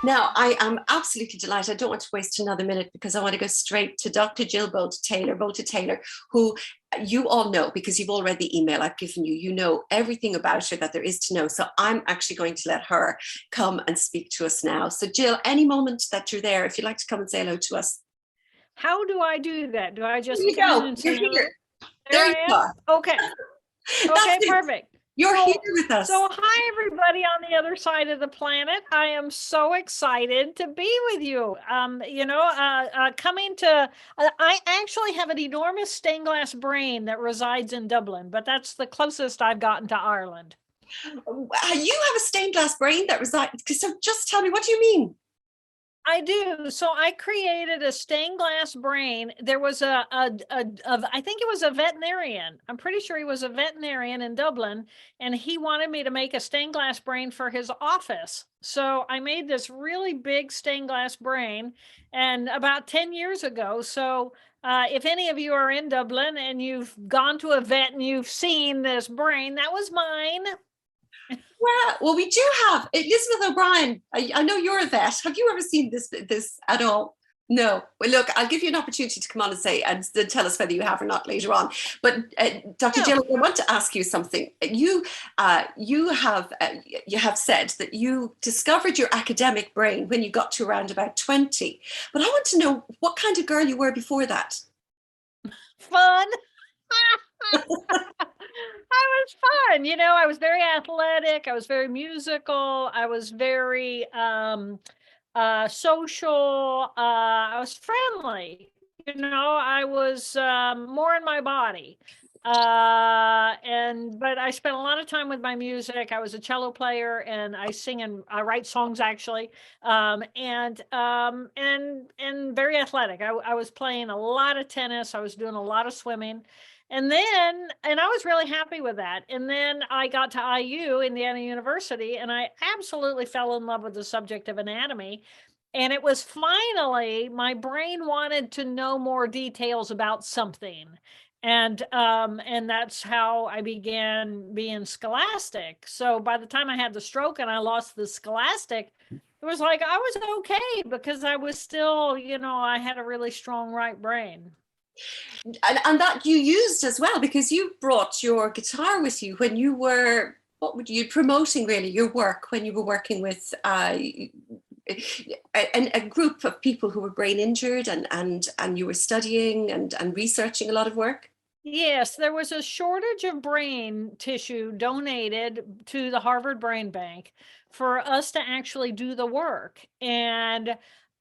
Now, I am absolutely delighted. I don't want to waste another minute because I want to go straight to Dr. Jill Bolte Taylor, who you all know because you've all read the email I've given you. You know everything about her that there is to know. So I'm actually going to let her come and speak to us now. So Jill, any moment that you're there, if you'd like to come and say hello to us. How do I do that? Do I just Here you come in go. and You're say hello? here. There There I you am? are. Okay. That's Okay, it. perfect. You're here with So us. hi, everybody on the other side of the planet. I am so excited to be with you. I actually have an enormous stained glass brain that resides in Dublin, but that's the closest I've gotten to Ireland. You have a stained glass brain that resides. So just tell me, what do you mean? I do. So I created a stained glass brain. There was I think it was a veterinarian. I'm pretty sure he was a veterinarian in Dublin, and he wanted me to make a stained glass brain for his office. So I made this really big stained glass brain, and about 10 years ago. So if any of you are in Dublin and you've gone to a vet and you've seen this brain, that was mine. Well, we do have Elizabeth O'Brien. I know you're a vet. Have you ever seen this at all? No. Well, look, I'll give you an opportunity to come on and say and then tell us whether you have or not later on. But Dr. Yeah. Jill, I want to ask you something. You have said that you discovered your academic brain when you got to around about 20. But I want to know what kind of girl you were before that. Fun. I was fun. I was very athletic. I was very musical. I was very social. I was friendly. I was more in my body. But I spent a lot of time with my music. I was a cello player and I sing and I write songs actually. And very athletic. I was playing a lot of tennis. I was doing a lot of swimming. And I was really happy with that. And then I got to IU, Indiana University, and I absolutely fell in love with the subject of anatomy. And it was finally, my brain wanted to know more details about something. And that's how I began being scholastic. So by the time I had the stroke and I lost the scholastic, it was like I was okay because I was still, I had a really strong right brain. And that you used as well because you brought your guitar with you when you were promoting really your work when you were working with a group of people who were brain injured and you were studying and researching a lot of work. Yes, there was a shortage of brain tissue donated to the Harvard Brain Bank for us to actually do the work. And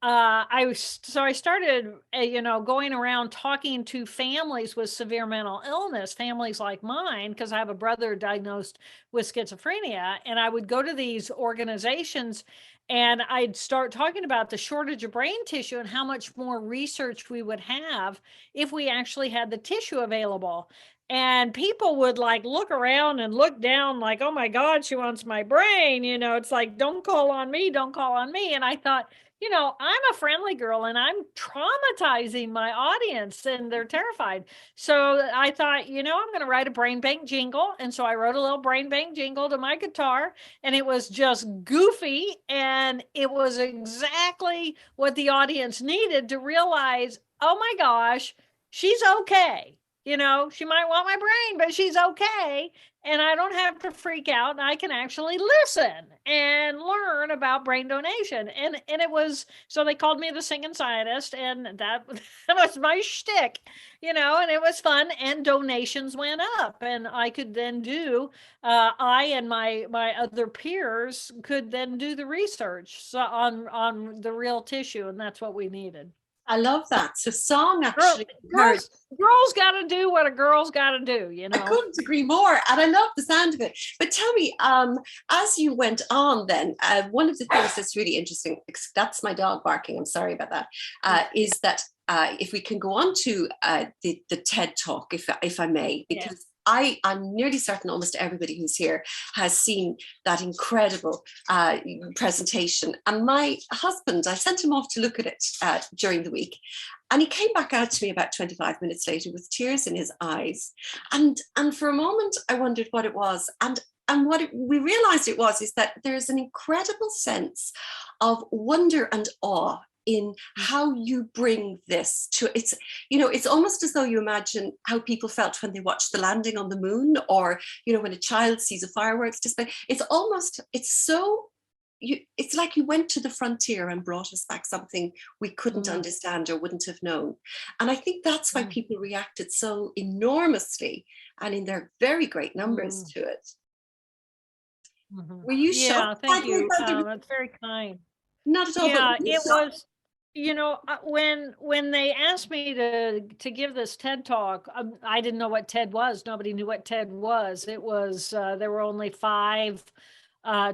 I started, going around talking to families with severe mental illness, families like mine, because I have a brother diagnosed with schizophrenia. And I would go to these organizations and I'd start talking about the shortage of brain tissue and how much more research we would have if we actually had the tissue available. And people would like look around and look down like, oh my God, she wants my brain. It's like, don't call on me, don't call on me. And I thought, I'm a friendly girl and I'm traumatizing my audience and they're terrified. So I thought, I'm going to write a brain bank jingle. And so I wrote a little brain bank jingle to my guitar and it was just goofy. And it was exactly what the audience needed to realize, oh my gosh, she's okay. She might want my brain, but she's okay. And I don't have to freak out. And I can actually listen and learn about brain donation. And it was, so they called me the singing scientist. And that was my shtick, and it was fun. And donations went up. And I could then I and my other peers could then do the research on the real tissue. And that's what we needed. I love that. So song actually girls got to do what a girl's got to do, I couldn't agree more. And I love the sound of it. But tell me, as you went on then, one of the things that's really interesting, that's my dog barking, I'm sorry about that, is that if we can go on to the TED Talk, if I may, because I'm nearly certain almost everybody who's here has seen that incredible presentation. And my husband, I sent him off to look at it during the week. And he came back out to me about 25 minutes later with tears in his eyes. And for a moment, I wondered what it was. And we realized it was, is that there's an incredible sense of wonder and awe in how you bring this to, it's, you know, it's almost as though you imagine how people felt when they watched the landing on the moon, or, you know, when a child sees a fireworks display. It's almost, it's so, it's like you went to the frontier and brought us back something we couldn't understand or wouldn't have known. And I think that's why people reacted so enormously and in their very great numbers to it. Were you shocked? Thank you. That's very kind. Not at all. Yeah, it was, you know, when they asked me to give this TED talk, I didn't know what TED was. Nobody knew what TED was. It was, there were only 5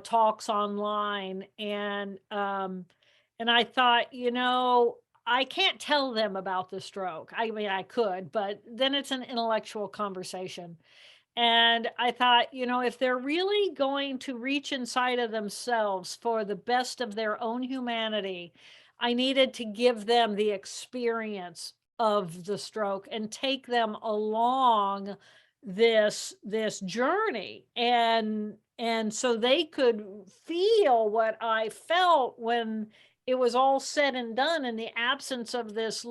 talks online. And I thought, you know, I can't tell them about the stroke. I mean, I could, but then it's an intellectual conversation. And I thought, you know, if they're really going to reach inside of themselves for the best of their own humanity, I needed to give them the experience of the stroke and take them along this journey, and so they could feel what I felt when it was all said and done, in the absence of this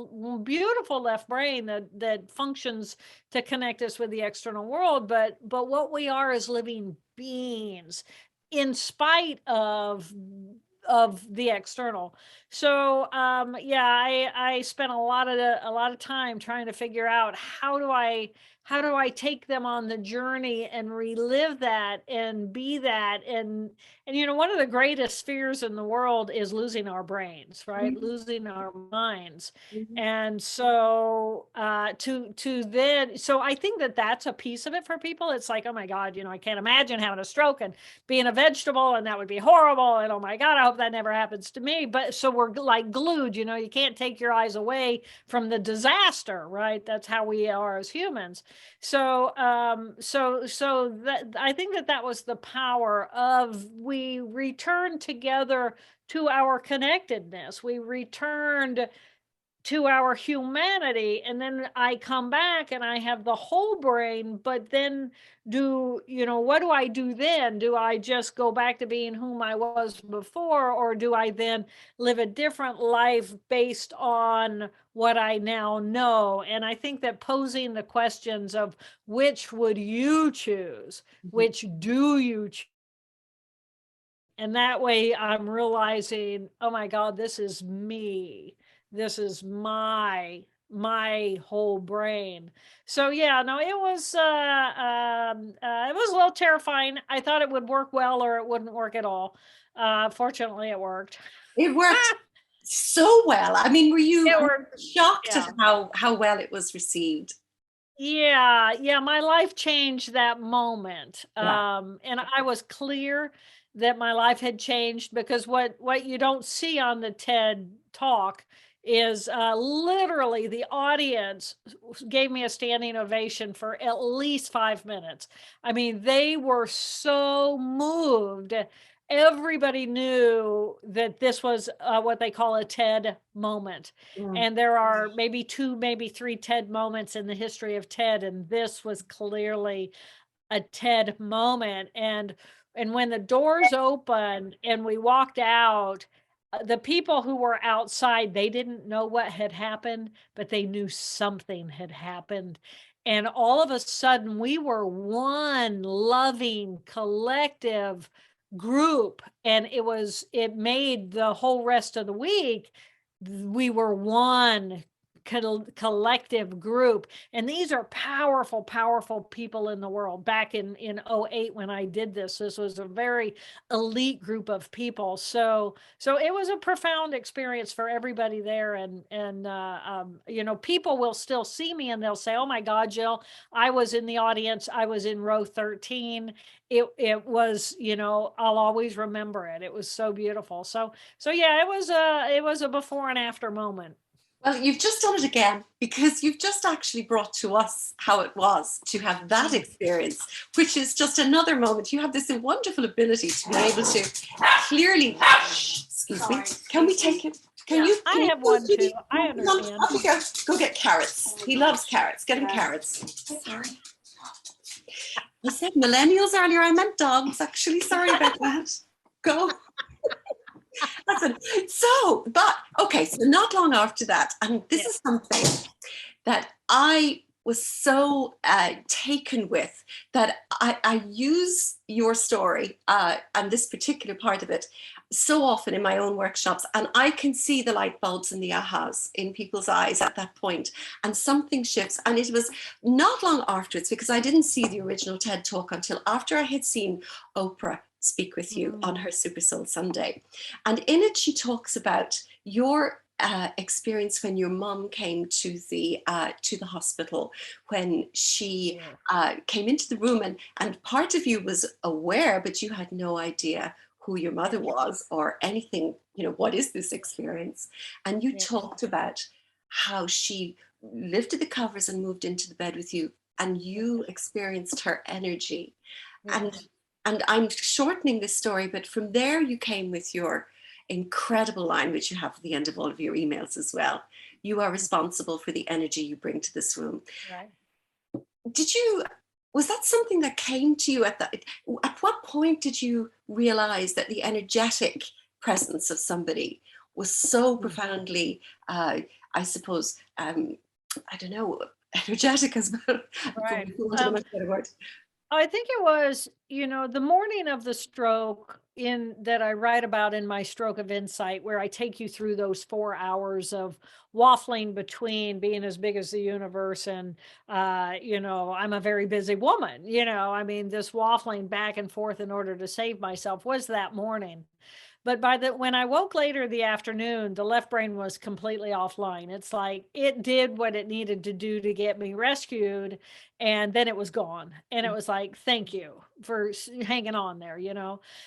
beautiful left brain that functions to connect us with the external world. But what we are is living beings in spite of the external. So yeah, I spent a lot of time trying to figure out how do I take them on the journey and relive that and be that. And you know, one of the greatest fears in the world is losing our brains, right? Losing our minds. And so so I think that that's a piece of it for people. It's like, oh my God, you know, I can't imagine having a stroke and being a vegetable, and that would be horrible. And oh my God, I hope that never happens to me. But so we're like glued, you know, you can't take your eyes away from the disaster, right? That's how we are as humans. So that, I think that was the power of, we returned together to our connectedness. We returned to our humanity, and then I come back and I have the whole brain. But then what do I do then? Do I just go back to being whom I was before, or do I then live a different life based on what I now know? And I think that posing the questions of which would you choose, which do you choose, and that way I'm realizing, oh my God, this is me. This is my whole brain. So yeah, no, it was a little terrifying. I thought it would work well, or it wouldn't work at all. Fortunately, it worked. It worked so well. I mean, were you shocked at how well it was received? Yeah, my life changed that moment. And I was clear that my life had changed, because what you don't see on the TED talk is literally the audience gave me a standing ovation for at least 5 minutes. I mean, they were so moved. Everybody knew that this was what they call a TED moment. And there are maybe 2, maybe 3 TED moments in the history of TED, and this was clearly a TED moment. And when the doors opened and we walked out, the people who were outside, they didn't know what had happened, but they knew something had happened. And all of a sudden, we were one loving collective group. And it made the whole rest of the week, we were one collective group. And these are powerful people in the world. Back in 2008, when I did this was a very elite group of people. So it was a profound experience for everybody there. And you know, people will still see me and they'll say, oh my God, Jill, I was in the audience, I was in row 13. It was, you know, I'll always remember it. It was so beautiful. So yeah, it was a before and after moment. Well, you've just done it again, because you've just actually brought to us how it was to have that experience, which is just another moment. You have this wonderful ability to be able to clearly, excuse me, can we take it? Can you? I have one too. I understand. Off you go. Go get carrots. He loves carrots. Get him carrots. Sorry. I said millennials earlier. I meant dogs, actually. Sorry about that. Go. Listen, okay, so not long after that, and this is something that I was so taken with, that I use your story and this particular part of it so often in my own workshops, and I can see the light bulbs and the ahas in people's eyes at that point, and something shifts. And it was not long afterwards, because I didn't see the original TED Talk until after I had seen Oprah speak with you on her Super Soul Sunday. And in it, she talks about your experience when your mom came to the hospital, when she came into the room, and part of you was aware, but you had no idea who your mother was or anything, what is this experience? And you talked about how she lifted the covers and moved into the bed with you, and you experienced her energy. And I'm shortening this story, but from there you came with your incredible line, which you have at the end of all of your emails as well. You are responsible for the energy you bring to this room. Right. Was that something that came to you at what point did you realize that the energetic presence of somebody was so profoundly, I suppose, I don't know, energetic as well? Right. A much better word. I think it was, the morning of the stroke that I write about in my Stroke of Insight, where I take you through those 4 hours of waffling between being as big as the universe and, I'm a very busy woman, this waffling back and forth in order to save myself was that morning. But when I woke later the afternoon, the left brain was completely offline. It's like it did what it needed to do to get me rescued, and then it was gone. And it was like, thank you for hanging on there,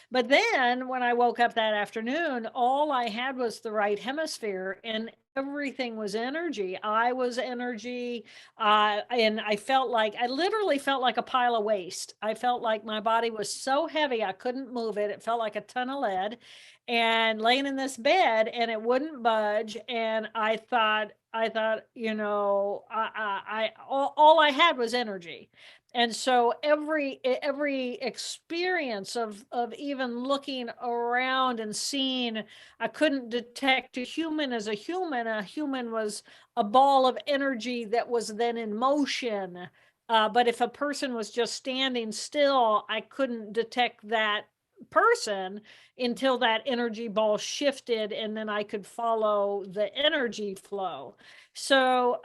But then when I woke up that afternoon, all I had was the right hemisphere, and everything was energy. I was energy. And I literally felt like a pile of waste. I felt like my body was so heavy, I couldn't move it. It felt like a ton of lead, and laying in this bed, and it wouldn't budge. And I thought, all I had was energy. And so every experience of even looking around and seeing, I couldn't detect a human as a human. A human was a ball of energy that was then in motion. But if a person was just standing still, I couldn't detect that person until that energy ball shifted, and then I could follow the energy flow. So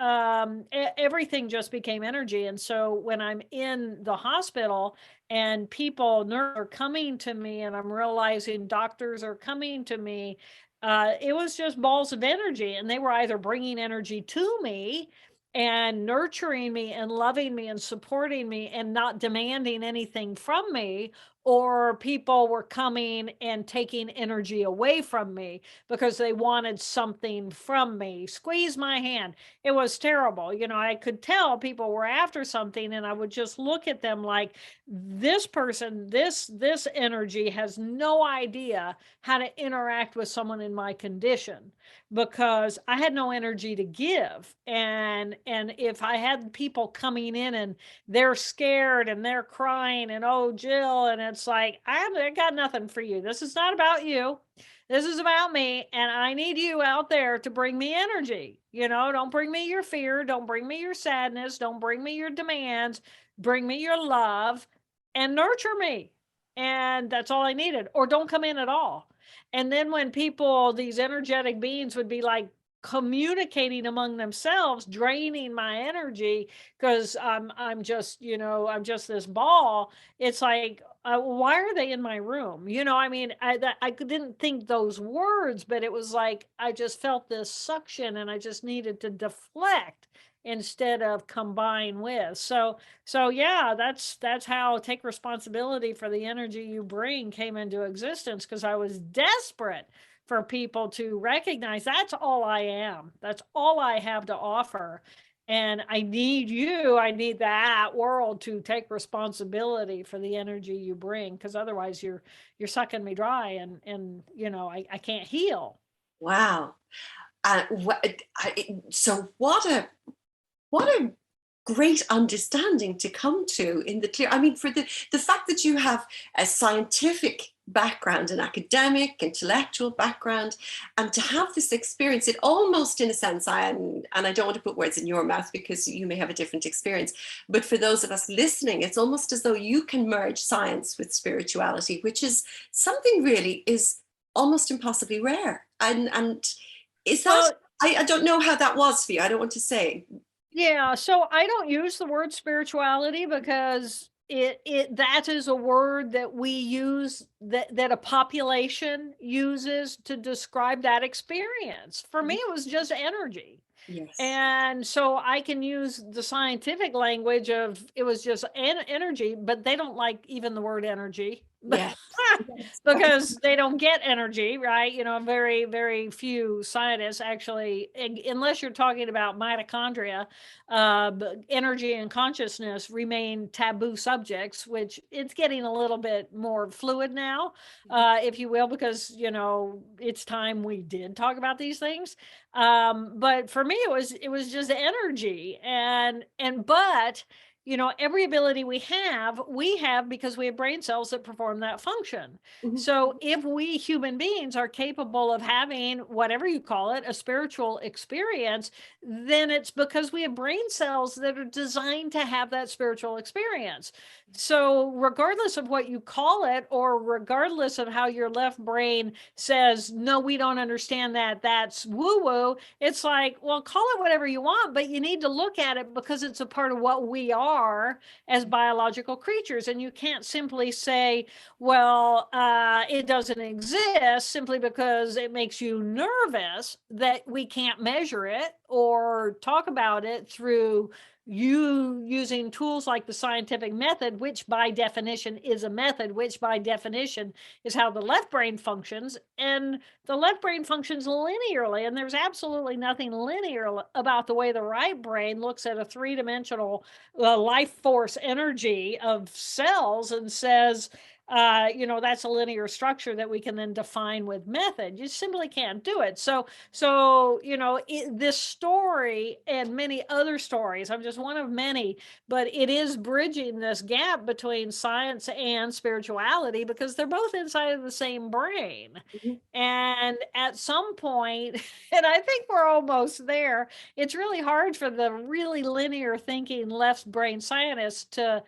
everything just became energy. And so when I'm in the hospital and nurses are coming to me, and I'm realizing doctors are coming to me, it was just balls of energy, and they were either bringing energy to me and nurturing me and loving me and supporting me and not demanding anything from me, or people were coming and taking energy away from me because they wanted something from me. Squeeze my hand. It was terrible. I could tell people were after something, and I would just look at them like, this person, this energy has no idea how to interact with someone in my condition, because I had no energy to give. And if I had people coming in and they're scared and they're crying and, oh, Jill, and it's like, I got nothing for you. This is not about you. This is about me. And I need you out there to bring me energy. Don't bring me your fear. Don't bring me your sadness. Don't bring me your demands. Bring me your love and nurture me. And that's all I needed. Or don't come in at all. And then when these energetic beings would be like communicating among themselves, draining my energy, because I'm just this ball. It's like, why are they in my room? I didn't think those words, but it was like I just felt this suction, and I just needed to deflect instead of combine with. So yeah, that's how take responsibility for the energy you bring came into existence, because I was desperate for people to recognize that's all I am. That's all I have to offer. And I need that world to take responsibility for the energy you bring, because otherwise you're sucking me dry, and I can't heal. Wow. So what a great understanding to come to in the clear. I mean, for the fact that you have a scientific background, an academic, intellectual background, and to have this experience, it almost, in a sense, and I don't want to put words in your mouth because you may have a different experience, but for those of us listening, it's almost as though you can merge science with spirituality, which is something really is almost impossibly rare. And is that, Well, I don't know how that was for you. I don't want to say. yeah, so I don't use the word spirituality because that is a word that we use, that a population uses to describe that experience. For me, it was just energy. Yes. And so I can use the scientific language of it was just energy, but they don't like even the word energy. Yes. Yes. Because they don't get energy, right? You know, very, very few scientists actually, unless you're talking about mitochondria, energy and consciousness remain taboo subjects, which it's getting a little bit more fluid now, if you will, because, you know, it's time we did talk about these things. But for me, it was just energy, but you know, every ability we have because we have brain cells that perform that function. Mhm. So if we human beings are capable of having whatever you call it, a spiritual experience, then it's because we have brain cells that are designed to have that spiritual experience. So regardless of what you call it, or regardless of how your left brain says, no, we don't understand that, that's woo woo, it's like, well, call it whatever you want, but you need to look at it because it's a part of what we are as biological creatures. And you can't simply say, well, it doesn't exist simply because it makes you nervous, that we can't measure it or talk about it through you using tools like the scientific method, which by definition is a method, which by definition is how the left brain functions. And the left brain functions linearly, and there's absolutely nothing linear about the way the right brain looks at a three-dimensional life force energy of cells and says, you know, that's a linear structure that we can then define with method. You simply can't do it. So you know, this story and many other stories, I'm just one of many, but it is bridging this gap between science and spirituality because they're both inside of the same brain. Mhm. And at some point, and I think we're almost there, it's really hard for the really linear thinking left brain scientists to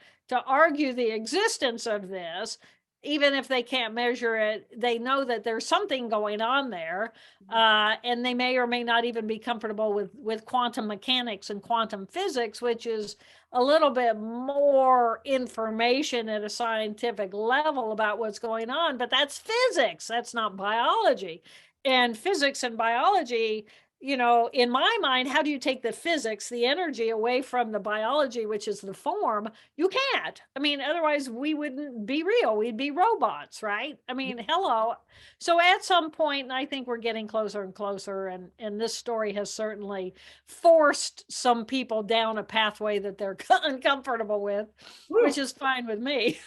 argue the existence of this. Even if they can't measure it, they know that there's something going on there, and they may or may not even be comfortable with quantum mechanics and quantum physics, which is a little bit more information at a scientific level about what's going on. But that's physics, that's not biology. And physics and biology, you know, in my mind, how do you take the physics, the energy, away from the biology, which is the form? You can't. I mean, otherwise we wouldn't be real. We'd be robots, right? I mean, hello. So at some point, and I think we're getting closer and closer, and this story has certainly forced some people down a pathway that they're uncomfortable with, which is fine with me.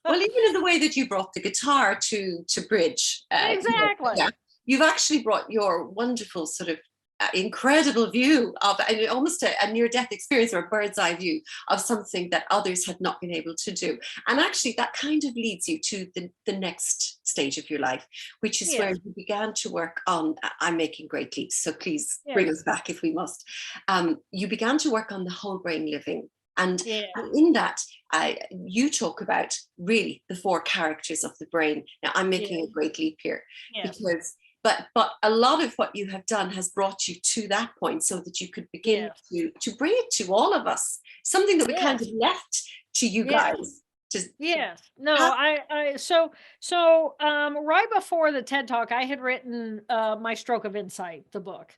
Well, even in the way that you brought the guitar to bridge, Exactly. yeah, you've actually brought your wonderful sort of incredible view of almost a near-death experience or a bird's eye view of something that others had not been able to do. And actually that kind of leads you to the next stage of your life, which is where you began to work on, I'm making great leaps, so please bring us back if we must. You began to work on the whole brain living. And in that, you talk about really the four characters of the brain. Now, I'm making a great leap here because, but a lot of what you have done has brought you to that point so that you could begin to bring it to all of us, something that we kind of left to you guys. So right before the TED Talk, I had written My Stroke of Insight, the book.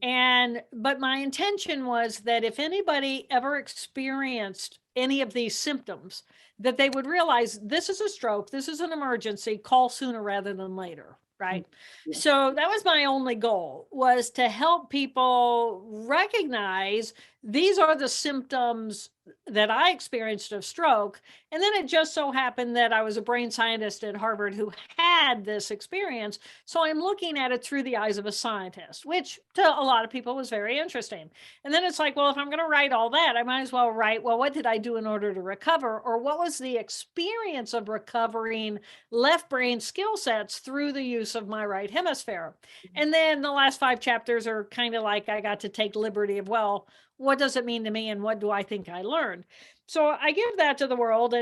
But my intention was that if anybody ever experienced any of these symptoms, that they would realize this is a stroke, this is an emergency, call sooner rather than later. Right. So that was my only goal, was to help people recognize these are the symptoms that I experienced of stroke. And then it just so happened that I was a brain scientist at Harvard who had this experience. So I'm looking at it through the eyes of a scientist, which to a lot of people was very interesting. And then it's like, well, if I'm going to write all that, I might as well write, well, what did I do in order to recover? Or what was the experience of recovering left brain skill sets through the use of my right hemisphere? And then the last 5 chapters are kind of like I got to take liberty of, well, what does it mean to me and what do I think I learned? So I give that to the world,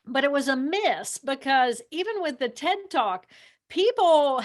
but it was a miss because even with the TED Talk, people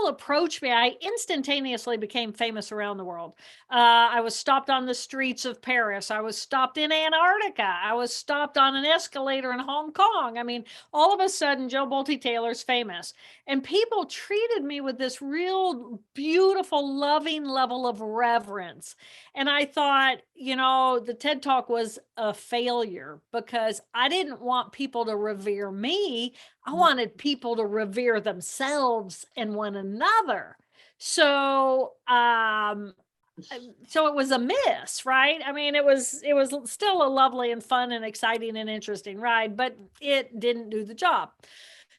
approached me. I instantaneously became famous around the world. I was stopped on the streets of Paris. I was stopped in Antarctica. I was stopped on an escalator in Hong Kong. I mean, all of a sudden, Joe Bolte Taylor's famous. And people treated me with this real beautiful, loving level of reverence. And I thought, the TED Talk was a failure because I didn't want people to revere me. I wanted people to revere themselves and one another. So, so it was a miss, right? I mean, it was still a lovely and fun and exciting and interesting ride, but it didn't do the job.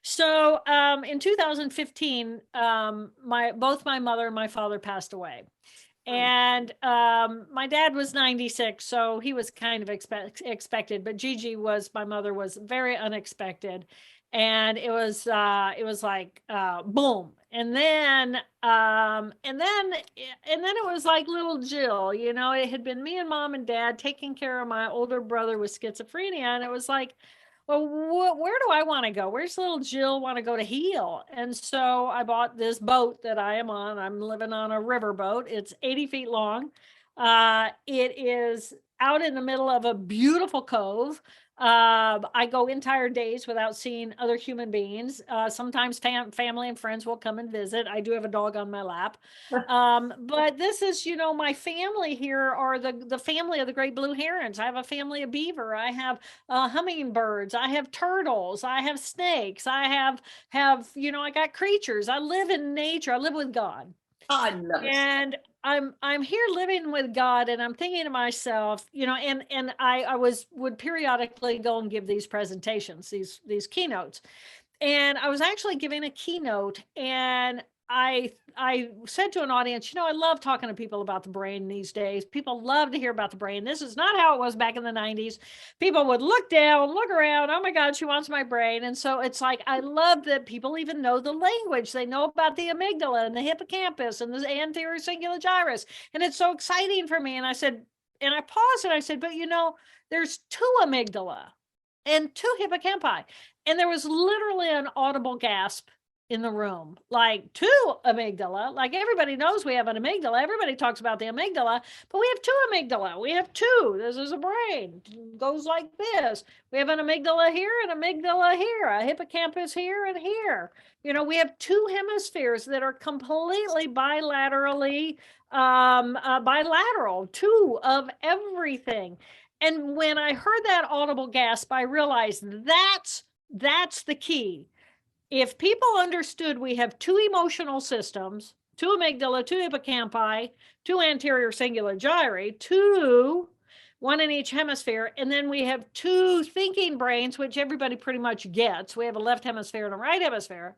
So, in 2015, both my mother and my father passed away. And my dad was 96, so he was kind of expected, but Gigi my mother was very unexpected. And it was like boom. And then it was like little Jill, it had been me and mom and dad taking care of my older brother with schizophrenia. And it was like, well, where do I want to go? Where's little Jill want to go to heal? And so I bought this boat that I am on. I'm living on a river boat. It's 80 feet long. It is out in the middle of a beautiful cove. I go entire days without seeing other human beings. Sometimes family and friends will come and visit. I do have a dog on my lap. But this is, my family here are the family of the great blue herons. I have a family of beaver. I have hummingbirds. I have turtles. I have snakes. I have, I got creatures. I live in nature. I live with God. Oh, I love it. And I'm here living with God, and I'm thinking to myself, and I would periodically go and give these presentations, these keynotes. And I was actually giving a keynote, and I said to an audience, I love talking to people about the brain these days. People love to hear about the brain. This is not how it was back in the 90s. People would look down, look around. Oh my God, she wants my brain. And so it's like, I love that people even know the language. They know about the amygdala and the hippocampus and the anterior cingulate gyrus. And it's so exciting for me. And I said, and I paused and I said, but there's 2 amygdala and 2 hippocampi. And there was literally an audible gasp in the room, like 2 amygdala. Like everybody knows we have an amygdala. Everybody talks about the amygdala, but we have 2 amygdala. We have 2. This is a brain. It goes like this. We have an amygdala here and amygdala here, a hippocampus here and here. We have 2 hemispheres that are completely bilaterally bilateral, 2 of everything. And when I heard that audible gasp, I realized that's the key. If people understood we have 2 emotional systems, 2 amygdala, 2 hippocampi, 2 anterior cingulate gyri, 2, 1 in each hemisphere, and then we have 2 thinking brains, which everybody pretty much gets. We have a left hemisphere and a right hemisphere.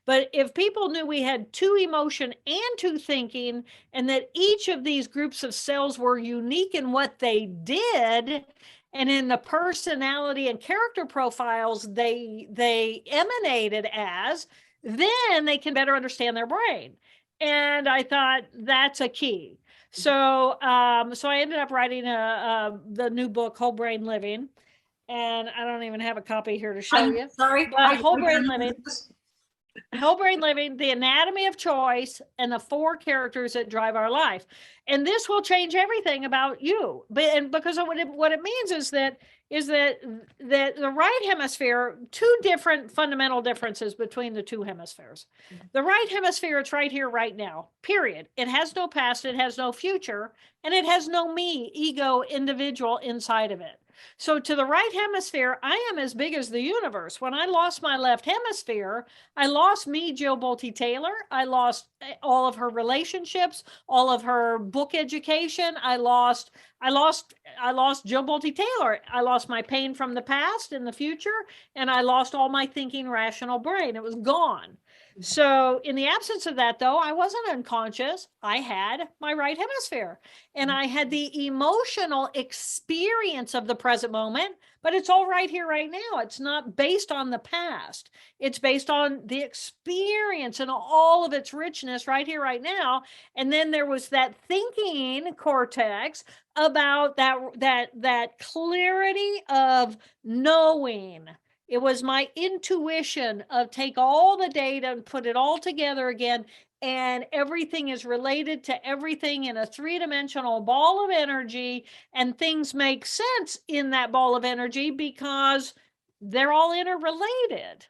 But if people knew we had 2 emotion and 2 thinking, and that each of these groups of cells were unique in what they did, and in the personality and character profiles they emanated as, then they can better understand their brain. And I thought that's a key. So so I ended up writing the new book, Whole Brain Living. And I don't even have a copy here to show you. Sorry. But Whole Brain Living. Whole Brain Living, the anatomy of choice, and the 4 characters that drive our life. And this will change everything about you. Because what it means is that the right hemisphere, 2 different fundamental differences between the 2 hemispheres. The right hemisphere, it's right here, right now, period. It has no past, it has no future, and it has no me, ego, individual inside of it. So to the right hemisphere, I am as big as the universe. When I lost my left hemisphere, I lost me, Jill Bolte Taylor. I lost all of her relationships, all of her book education. I lost I lost Jill Bolte Taylor. I lost my pain from the past and the future, and I lost all my thinking rational brain. It was gone. So in the absence of that, though, I wasn't unconscious. I had my right hemisphere, and I had the emotional experience of the present moment, but it's all right here, right now. It's not based on the past. It's based on the experience and all of its richness right here, right now. And then there was that thinking cortex about that clarity of knowing. It was my intuition of take all the data and put it all together again, and everything is related to everything in a three-dimensional ball of energy, and things make sense in that ball of energy because they're all interrelated.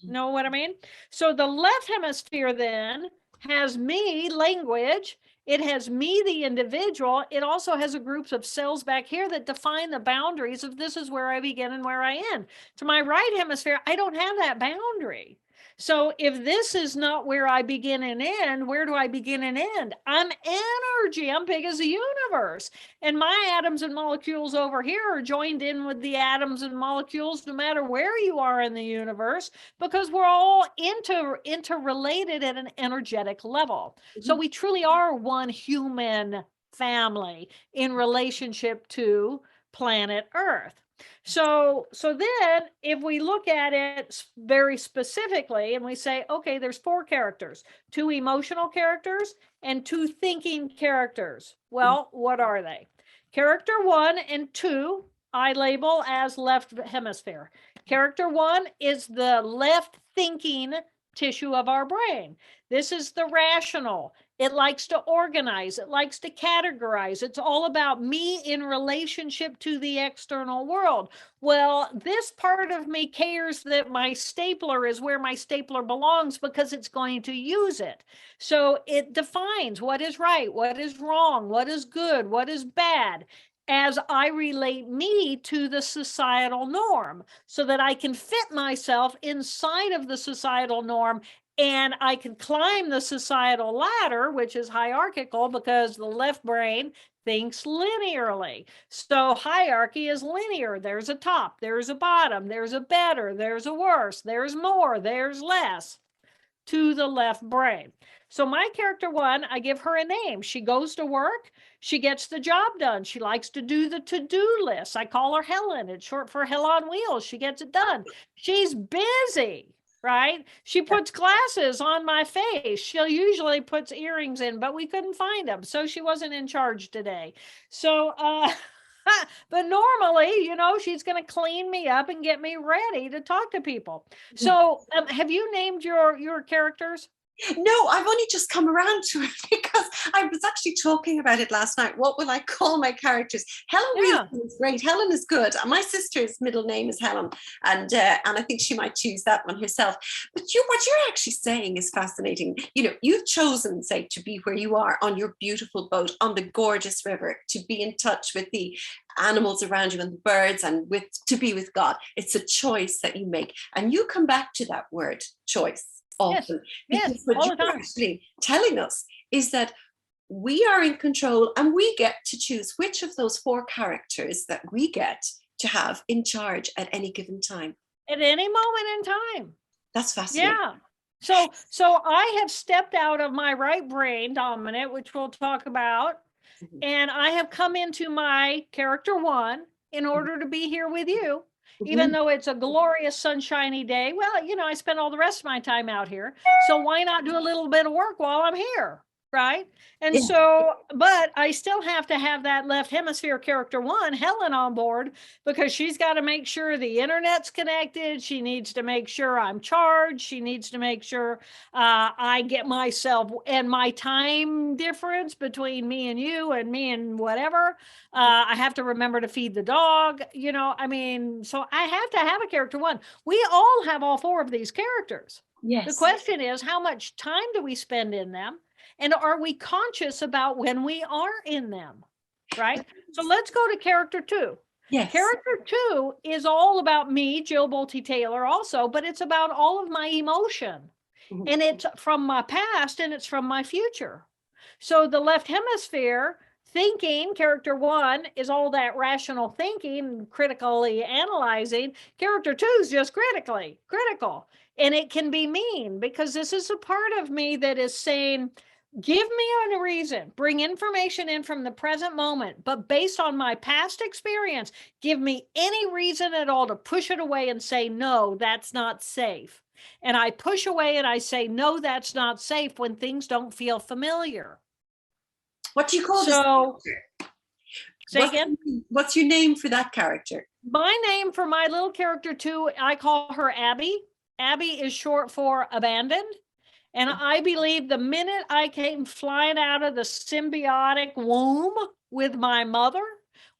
Know what I mean? So the left hemisphere then has me, language. It has me, the individual. It also has a group of cells back here that define the boundaries of this is where I begin and where I end. To my right hemisphere, I don't have that boundary. So if this is not where I begin and end, where do I begin and end? I'm energy. I'm big as the universe. And my atoms and molecules over here are joined in with the atoms and molecules no matter where you are in the universe, because we're all interrelated at an energetic level. So we truly are one human family in relationship to planet Earth. So then if we look at it very specifically and we say, okay, there's 4 characters, 2 emotional characters and 2 thinking characters. Well, what are they? Character 1 and 2, I label as left hemisphere. Character 1 is the left thinking tissue of our brain. This is the rational. It likes to organize. It likes to categorize. It's all about me in relationship to the external world. Well, this part of me cares that my stapler is where my stapler belongs because it's going to use it. So it defines what is right, what is wrong, what is good, what is bad, as I relate me to the societal norm so that I can fit myself inside of the societal norm, and I can climb the societal ladder, which is hierarchical because the left brain thinks linearly. So hierarchy is linear. There's a top, there's a bottom, there's a better, there's a worse, there's more, there's less to the left brain. So my character 1, I give her a name. She goes to work. She gets the job done. She likes to do the to-do list. I call her Helen. It's short for Hell on Wheels. She gets it done. She's busy, right? She puts glasses on my face. She'll usually puts earrings in, but we couldn't find them. So she wasn't in charge today. So, but normally, she's going to clean me up and get me ready to talk to people. So have you named your characters? No, I've only just come around to it because I was actually talking about it last night. What will I call my characters? Helen Wilson is great. Helen is good. My sister's middle name is Helen, and I think she might choose that one herself. But what you're actually saying is fascinating. You've chosen, say, to be where you are on your beautiful boat on the gorgeous river, to be in touch with the animals around you and the birds, and to be with God. It's a choice that you make, and you come back to that word choice often. Because what you're actually telling us is that we are in control and we get to choose which of those 4 characters that we get to have in charge at any given time. At any moment in time. That's fascinating. Yeah. So I have stepped out of my right brain dominant, which we'll talk about, and I have come into my character 1 in order to be here with you. Even though it's a glorious sunshiny day. Well, I spend all the rest of my time out here. So why not do a little bit of work while I'm here? Right. And so, but I still have to have that left hemisphere character 1, Helen, on board, because she's got to make sure the internet's connected. She needs to make sure I'm charged. She needs to make sure I get myself and my time difference between me and you and me and whatever. I have to remember to feed the dog, so I have to have a character 1. We all have all 4 of these characters. Yes. The question is, how much time do we spend in them? And are we conscious about when we are in them, right? So let's go to character 2. Yes. Character 2 is all about me, Jill Bolte Taylor also, but it's about all of my emotion. Mm-hmm. And it's from my past and it's from my future. So the left hemisphere thinking, character 1 is all that rational thinking, critically analyzing. Character 2 is just critical. And it can be mean, because this is a part of me that is saying, give me a reason, bring information in from the present moment, but based on my past experience, give me any reason at all to push it away and say, no, that's not safe. And I push away and I say, no, that's not safe, when things don't feel familiar. What do you call this character? Say again? What's your name for that character? My name for my little character 2, I call her Abby. Abby is short for abandoned. And I believe the minute I came flying out of the symbiotic womb with my mother,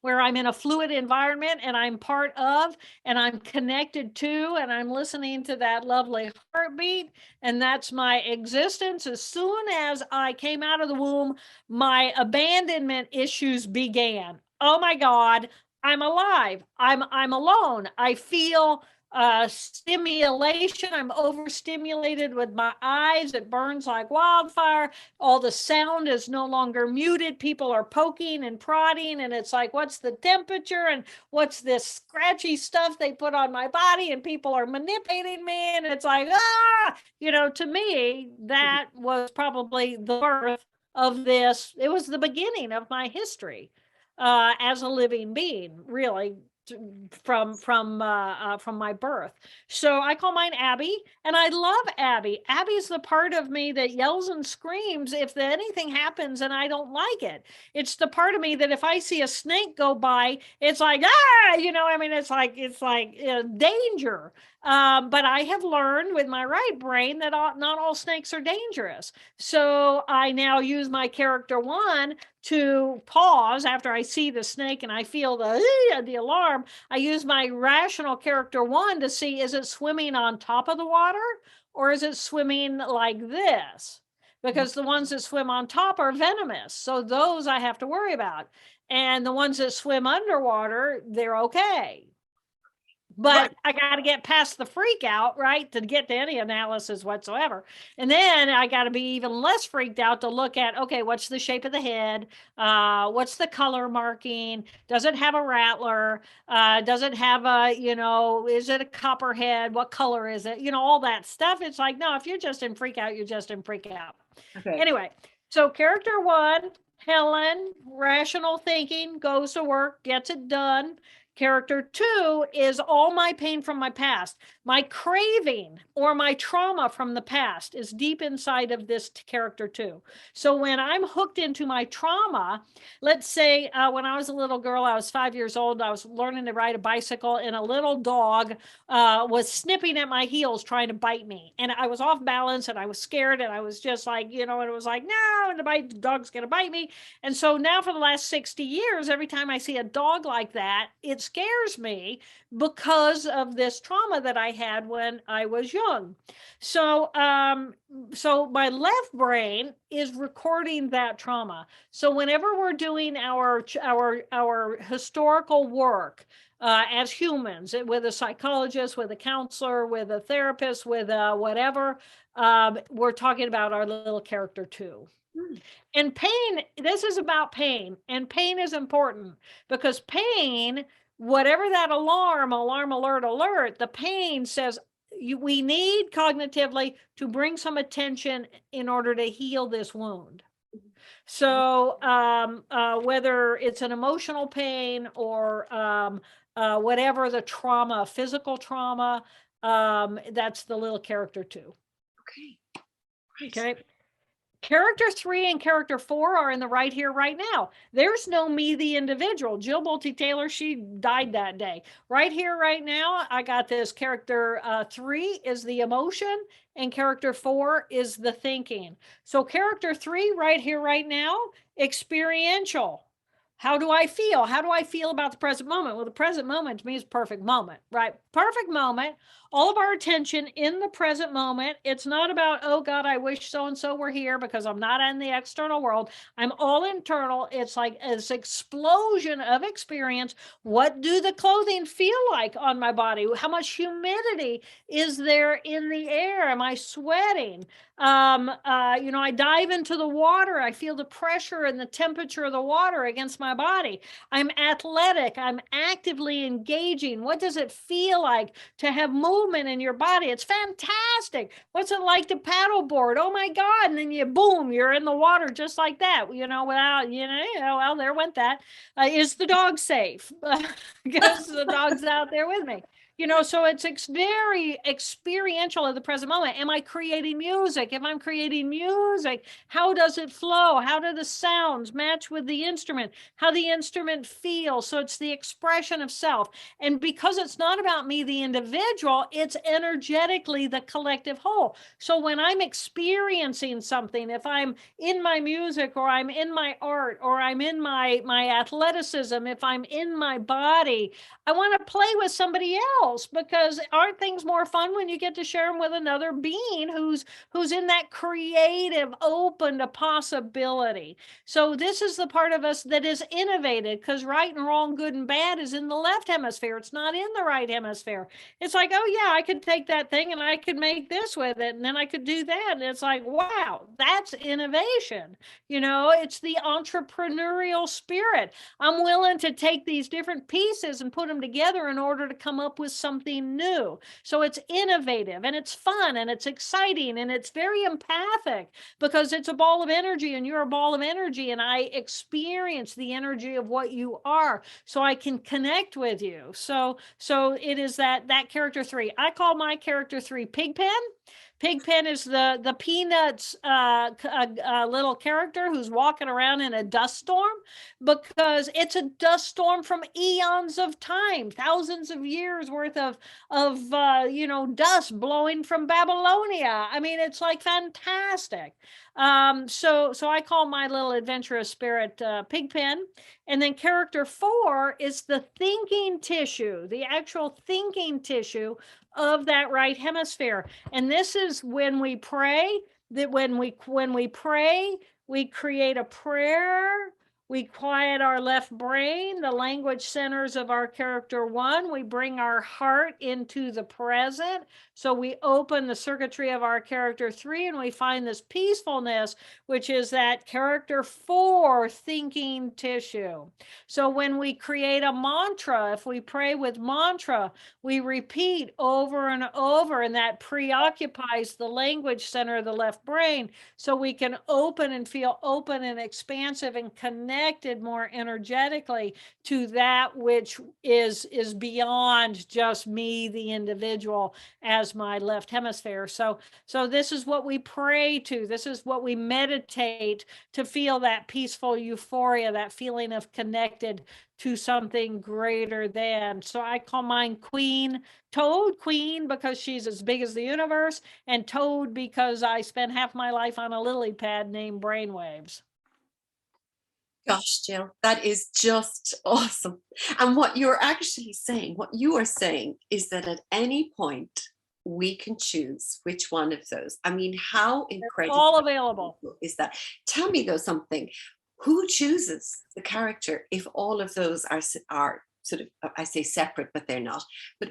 where I'm in a fluid environment and I'm part of, and I'm connected to, and I'm listening to that lovely heartbeat, and that's my existence. As soon as I came out of the womb, my abandonment issues began. Oh my God, I'm alive. I'm alone. I feel stimulation. I'm overstimulated with my eyes. It burns like wildfire. All the sound is no longer muted. People are poking and prodding, and it's like, what's the temperature? And what's this scratchy stuff they put on my body? And people are manipulating me. And it's like, to me, that was probably the birth of this. It was the beginning of my history as a living being, really, from my birth. So I call mine Abby, and I love Abby. Abby's the part of me that yells and screams if anything happens and I don't like it. It's the part of me that if I see a snake go by, it's like, it's like danger. But I have learned with my right brain that not all snakes are dangerous. So I now use my character 1 to pause after I see the snake and I feel the alarm. I use my rational character 1 to see, is it swimming on top of the water or is it swimming like this? Because the ones that swim on top are venomous. So those I have to worry about. And the ones that swim underwater, they're okay. But I got to get past the freak out, right, to get to any analysis whatsoever. And then I got to be even less freaked out to look at, okay, what's the shape of the head? What's the color marking? Does it have a rattler? Does it have is it a copperhead? What color is it? All that stuff. It's like, no, if you're just in freak out, you're just in freak out. Okay. Anyway, so character 1, Helen, rational thinking, goes to work, gets it done. Character 2 is all my pain from my past. My craving or my trauma from the past is deep inside of this character 2. So when I'm hooked into my trauma, let's say when I was a little girl, I was 5 years old, I was learning to ride a bicycle, and a little dog was snipping at my heels trying to bite me. And I was off balance and I was scared, and I was just like, and it was like, no, and the dog's going to bite me. And so now for the last 60 years, every time I see a dog like that, it scares me because of this trauma that I had when I was young. So so my left brain is recording that trauma. So whenever we're doing our historical work as humans, with a psychologist, with a counselor, with a therapist, with whatever, we're talking about our little character 2. And pain, this is about pain, and pain is important because pain, whatever that alarm, alert, the pain says we need cognitively to bring some attention in order to heal this wound. So whether it's an emotional pain or whatever the trauma, physical trauma, that's the little character 2. Okay. Nice. Okay. Character 3 and character 4 are in the right here, right now. There's no me, the individual. Jill Bolte Taylor, she died that day. Right here, right now, I got this character 3 is the emotion, and character 4 is the thinking. So character 3 right here, right now, experiential. How do I feel? How do I feel about the present moment? Well, the present moment to me is perfect moment, right? Perfect moment. All of our attention in the present moment. It's not about, oh God, I wish so-and-so were here, because I'm not in the external world. I'm all internal. It's like this explosion of experience. What do the clothing feel like on my body? How much humidity is there in the air? Am I sweating? I dive into the water. I feel the pressure and the temperature of the water against my body. I'm athletic. I'm actively engaging. What does it feel like to have movement in your body? It's fantastic. What's it like to paddleboard? Oh my God. And then boom, you're in the water just like that, without, well, there went that. Is the dog safe? Because the dog's out there with me. So it's very experiential of the present moment. Am I creating music? If I'm creating music, how does it flow? How do the sounds match with the instrument? How the instrument feels? So it's the expression of self. And because it's not about me, the individual, it's energetically the collective whole. So when I'm experiencing something, if I'm in my music, or I'm in my art, or I'm in my athleticism, if I'm in my body, I want to play with somebody else, because aren't things more fun when you get to share them with another being who's in that creative, open to possibility? So this is the part of us that is innovated, because right and wrong, good and bad is in the left hemisphere. It's not in the right hemisphere. It's like, oh yeah, I could take that thing and I could make this with it, and then I could do that. And it's like, wow, that's innovation. It's the entrepreneurial spirit. I'm willing to take these different pieces and put them together in order to come up with something new. So it's innovative, and it's fun, and it's exciting, and it's very empathic, because it's a ball of energy and you're a ball of energy, and I experience the energy of what you are, so I can connect with you. So it is that character 3. I call my character 3 Pigpen. Pigpen is the Peanuts little character who's walking around in a dust storm, because it's a dust storm from eons of time, thousands of years worth of dust blowing from Babylonia. I mean, it's like fantastic. So I call my little adventurous spirit Pigpen. And then character 4 is the thinking tissue, the actual thinking tissue of that right hemisphere. And this is when we pray, that when we pray, we create a prayer. We quiet our left brain, the language centers of our character 1. We bring our heart into the present. So we open the circuitry of our character 3, and we find this peacefulness, which is that character 4 thinking tissue. So when we create a mantra, if we pray with mantra, we repeat over and over, and that preoccupies the language center of the left brain, so we can open and feel open and expansive and connected more energetically to that which is beyond just me, the individual, as my left hemisphere. So this is what we pray to. This is what we meditate to feel that peaceful euphoria, that feeling of connected to something greater than. So I call mine Queen, Toad Queen, because she's as big as the universe, and Toad because I spent half my life on a lily pad named Brainwaves. Gosh, Jill, that is just awesome. And what you're actually saying, what you are saying is that at any point we can choose which one of those. I mean, how incredible all available is that? Tell me though something. Who chooses the character if all of those are sort of, I say separate, but they're not. But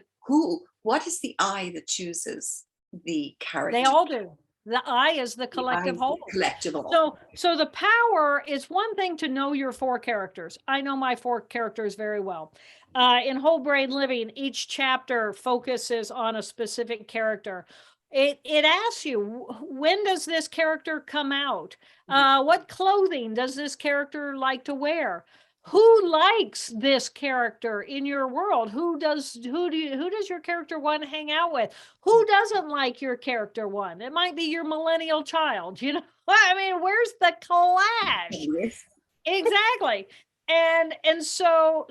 what is the I that chooses the character? They all do. The I is the collective whole. Collective whole. So the power is one thing to know your 4 characters. I know my 4 characters very well. In Whole Brain Living, each chapter focuses on a specific character. It asks you, when does this character come out? What clothing does this character like to wear? Who likes this character in your world? Who does your character 1 hang out with? Who doesn't like your character 1? It might be your millennial child, I mean, where's the clash? Yes. Exactly. And so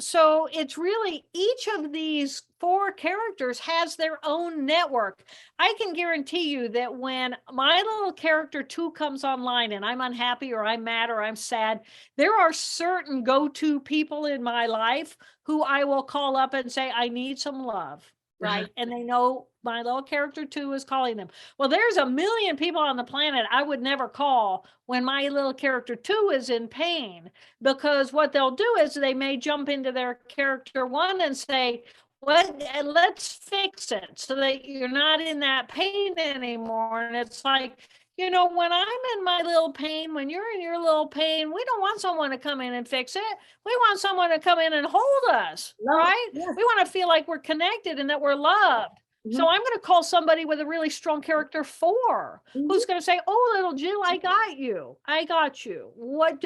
it's really each of these four characters has their own network. I can guarantee you that when my little character 2 comes online and I'm unhappy or I'm mad or I'm sad, there are certain go-to people in my life who I will call up and say, I need some love, right? And they know my little character 2 is calling them. Well, there's a million people on the planet I would never call when my little character 2 is in pain, because what they'll do is they may jump into their character 1 and say, what, let's fix it so that you're not in that pain anymore. And it's like, when I'm in my little pain, when you're in your little pain, we don't want someone to come in and fix it. We want someone to come in and hold us, right? Yeah. We want to feel like we're connected and that we're loved. So I'm going to call somebody with a really strong character 4 who's going to say, oh, little Jill, I got you. I got you.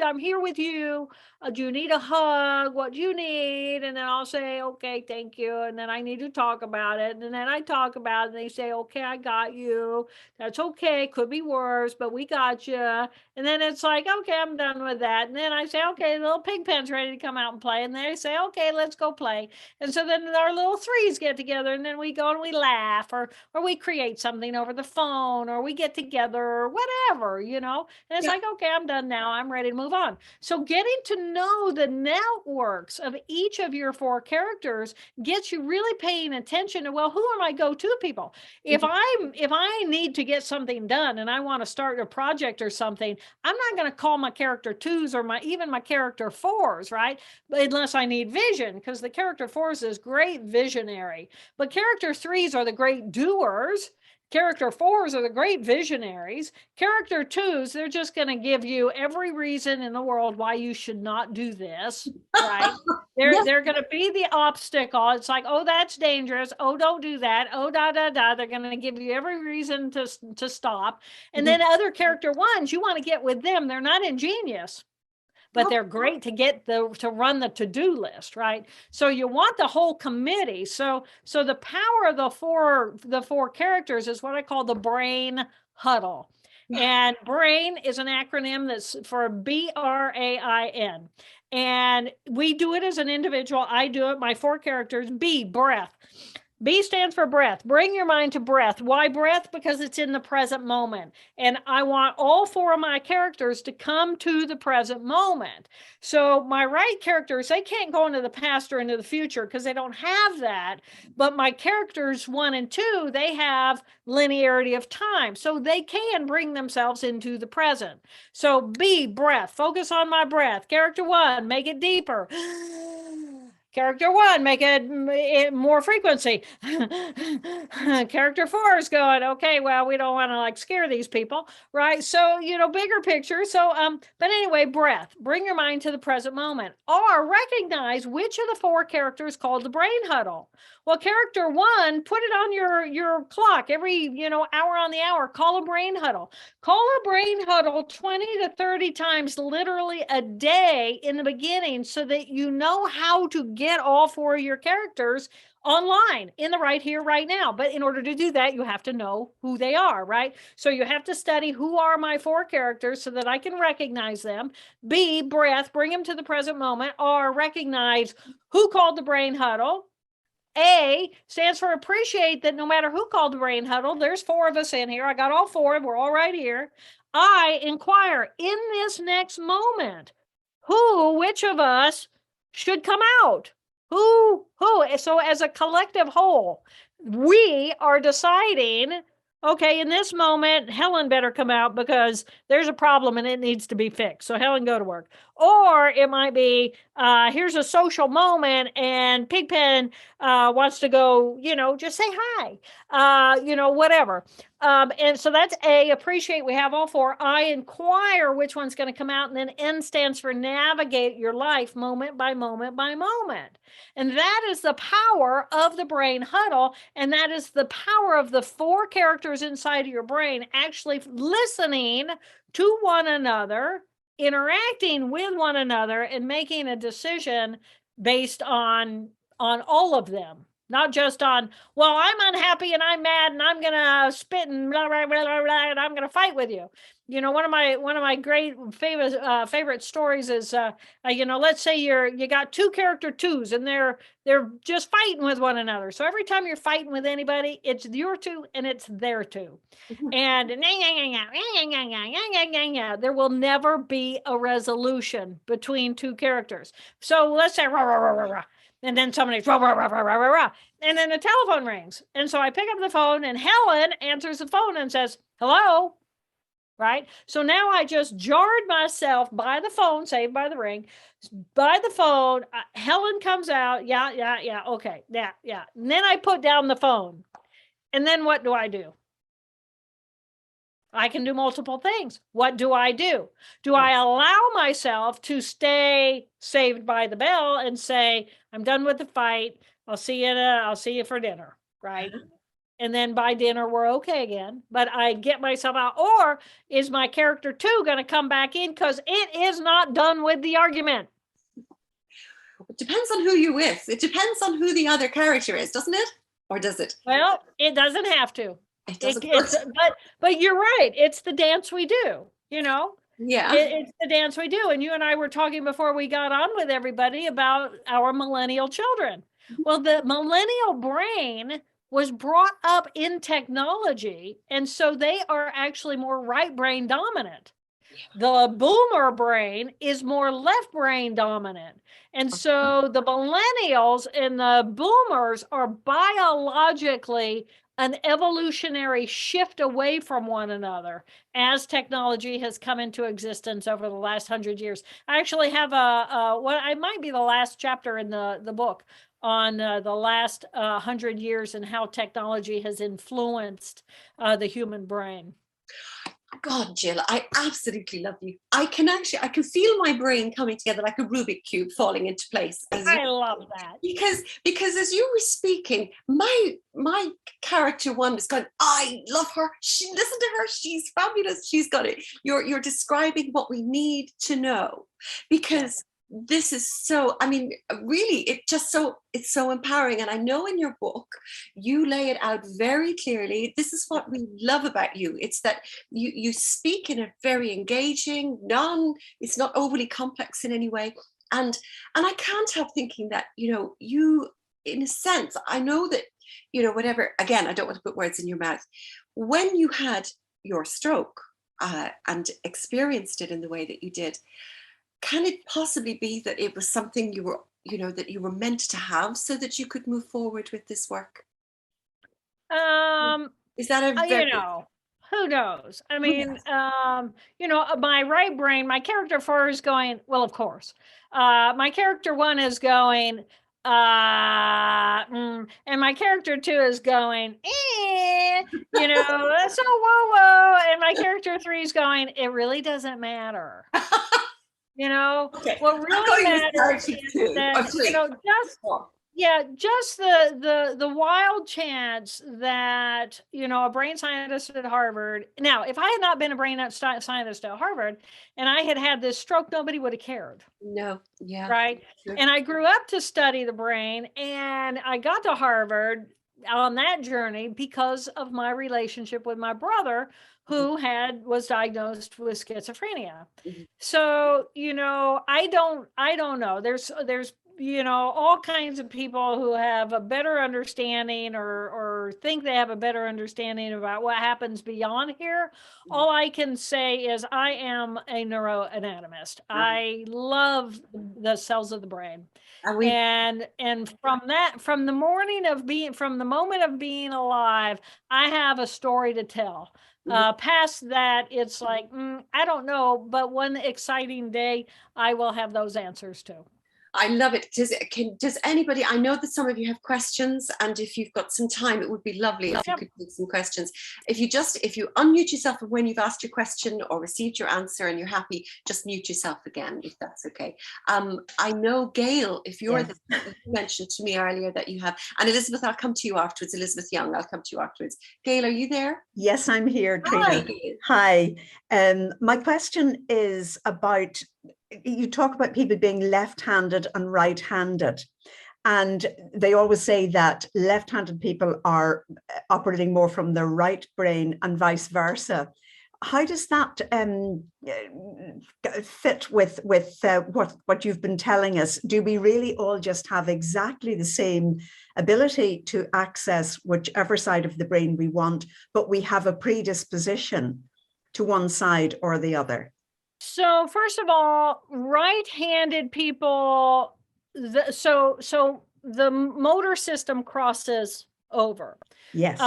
I'm here with you. Do you need a hug? What do you need? And then I'll say, okay, thank you. And then I need to talk about it. And then I talk about it. And they say, okay, I got you. That's okay. Could be worse, but we got you. And then it's like, okay, I'm done with that. And then I say, okay, the little pig pen's ready to come out and play. And they say, okay, let's go play. And so then our little 3s get together, and then we go and we laugh, or we create something over the phone, or we get together, or whatever, And it's like, okay, I'm done now. I'm ready to move on. So getting to know the networks of each of your 4 characters gets you really paying attention to, well, who are my go-to people? If I need to get something done and I want to start a project or something, I'm not going to call my character 2s or even my character 4s, right? Unless I need vision, because the character 4s is great visionary, but character 3s are the great doers. Character 4s are the great visionaries. Character 2s, they're just going to give you every reason in the world why you should not do this, right? They're going to be the obstacle. It's like, oh, that's dangerous. Oh, don't do that. Oh, da, da, da. They're going to give you every reason to stop. And then other character 1s, you want to get with them. They're not ingenious, but they're great to run the to-do list, right? So you want the whole committee. So the power of the four characters is what I call the brain huddle. And BRAIN is an acronym that's for BRAIN. And we do it as an individual. I do it. My 4 characters. B, breath. B stands for breath. Bring your mind to breath. Why breath? Because it's in the present moment. And I want all 4 of my characters to come to the present moment. So my right characters, they can't go into the past or into the future because they don't have that. But my characters 1 and 2, they have linearity of time. So they can bring themselves into the present. So B, breath. Focus on my breath. Character 1, make it deeper. Character 1, make it more frequency. Character 4 is going, okay, well, we don't want to like scare these people, right? So, bigger picture. So, but anyway, breath, bring your mind to the present moment, or recognize which of the 4 characters called the brain huddle. Well, character 1, put it on your clock every, hour on the hour, call a brain huddle. Call a brain huddle 20 to 30 times literally a day in the beginning so that you know how to get all 4 of your characters online in the right here, right now. But in order to do that, you have to know who they are, right? So you have to study who are my 4 characters so that I can recognize them. B, breath, bring them to the present moment. R, recognize who called the brain huddle. A stands for appreciate that no matter who called the brain huddle, there's 4 of us in here. I got all 4. We're all right here. I inquire in this next moment, which of us should come out? Who? So as a collective whole, we are deciding, okay, in this moment, Helen better come out because there's a problem and it needs to be fixed. So Helen, go to work. Or it might be, here's a social moment and Pigpen wants to go, just say hi, whatever. And so that's A, appreciate, we have all 4. I inquire which one's going to come out. And then N stands for navigate your life moment by moment by moment. And that is the power of the brain huddle. And that is the power of the 4 characters inside of your brain actually listening to one another, interacting with one another, and making a decision based on all of them. not just on, well, I'm unhappy and I'm mad and I'm gonna spit and blah blah blah blah, blah and I'm gonna fight with you. You know, one of my great favorite stories is you know, let's say you got two character twos and they're just fighting with one another. So every time you're fighting with anybody, it's your two and it's their two. And there will never be a resolution between two characters. So let's say rah, rah, rah, rah, rah, and then somebody's rah, rah, rah, rah, rah, rah, rah, and then the telephone rings. And so I pick up the phone and Helen answers the phone and says, hello. Right. So now I just jarred myself by the phone, saved by the ring, by the phone. Helen comes out. Yeah. Okay. Yeah. And then I put down the phone. And then what do? I can do multiple things. What do? Do I allow myself to stay saved by the bell and say, I'm done with the fight. I'll see you for dinner. Right. And then by dinner, we're okay again. But I get myself out. Or is my character 2 going to come back in because it is not done with the argument? It depends on who you're with. It depends on who the other character is, doesn't it? Or does it? Well, it doesn't have to. It doesn't. But you're right. It's the dance we do, you know? Yeah. It's the dance we do. And you and I were talking before we got on with everybody about our millennial children. Well, the millennial brain was brought up in technology, and so they are actually more right brain dominant. The boomer brain is more left brain dominant. And so the millennials and the boomers are biologically an evolutionary shift away from one another as technology has come into existence over the last 100 years. I actually have it might be the last chapter in the book on the last 100 years and how technology has influenced the human brain. God, Jill, I absolutely love you. I can feel my brain coming together like a Rubik cube falling into place. I love that. Because as you were speaking, my character 1 was going, I love her. Listen to her. She's fabulous. She's got it. You're describing what we need to know, because this is so, I mean, really, it's so empowering. And I know in your book, you lay it out very clearly. This is what we love about you. It's that you speak in a very engaging, it's not overly complex in any way. And I can't help thinking that, you, in a sense, I know that, whatever, again, I don't want to put words in your mouth. When you had your stroke and experienced it in the way that you did, can it possibly be that it was something you were, that you were meant to have so that you could move forward with this work? Is that a very... who knows? I mean, my right brain, my character 4 is going, well, of course. My character 1 is going, and my character 2 is going, that's so whoa. And my character 3 is going, it really doesn't matter. Okay. What really matters is that, just the wild chance that, a brain scientist at Harvard. Now, if I had not been a brain scientist at Harvard and I had this stroke, nobody would have cared. No. Yeah. Right. Sure. And I grew up to study the brain, and I got to Harvard on that journey because of my relationship with my brother, who was diagnosed with schizophrenia. Mm-hmm. So, I don't know. There's all kinds of people who have a better understanding or think they have a better understanding about what happens beyond here. Mm-hmm. All I can say is I am a neuroanatomist. Mm-hmm. I love the cells of the brain. And from the moment of being alive, I have a story to tell. Past that, it's like, I don't know, but one exciting day, I will have those answers too. I love it. Does anybody, I know that some of you have questions, and if you've got some time, it would be lovely if you could take some questions. If you unmute yourself when you've asked your question or received your answer and you're happy, just mute yourself again, if that's okay. I know, Gail, if you're you mentioned to me earlier that you have, and Elizabeth, I'll come to you afterwards. Elizabeth Young, I'll come to you afterwards. Gail, are you there? Yes, I'm here, Trina. Hi. My question is about, you talk about people being left-handed and right-handed. And they always say that left-handed people are operating more from the right brain and vice versa. How does that fit with what you've been telling us? Do we really all just have exactly the same ability to access whichever side of the brain we want, but we have a predisposition to one side or the other? So first of all, right-handed people, so the motor system crosses over. Yes.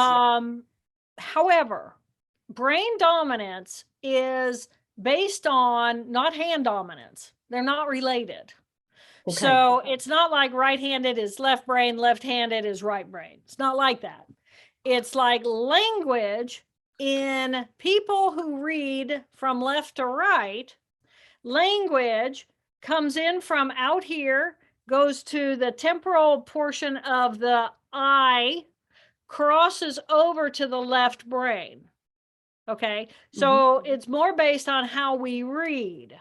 However, brain dominance is based on not hand dominance. They're not related. Okay. So it's not like right-handed is left brain, left-handed is right brain. It's not like that. It's like language in people who read from left to right. Language comes in from out here, goes to the temporal portion of the eye, crosses over to the left brain. Okay, so it's more based on how we read.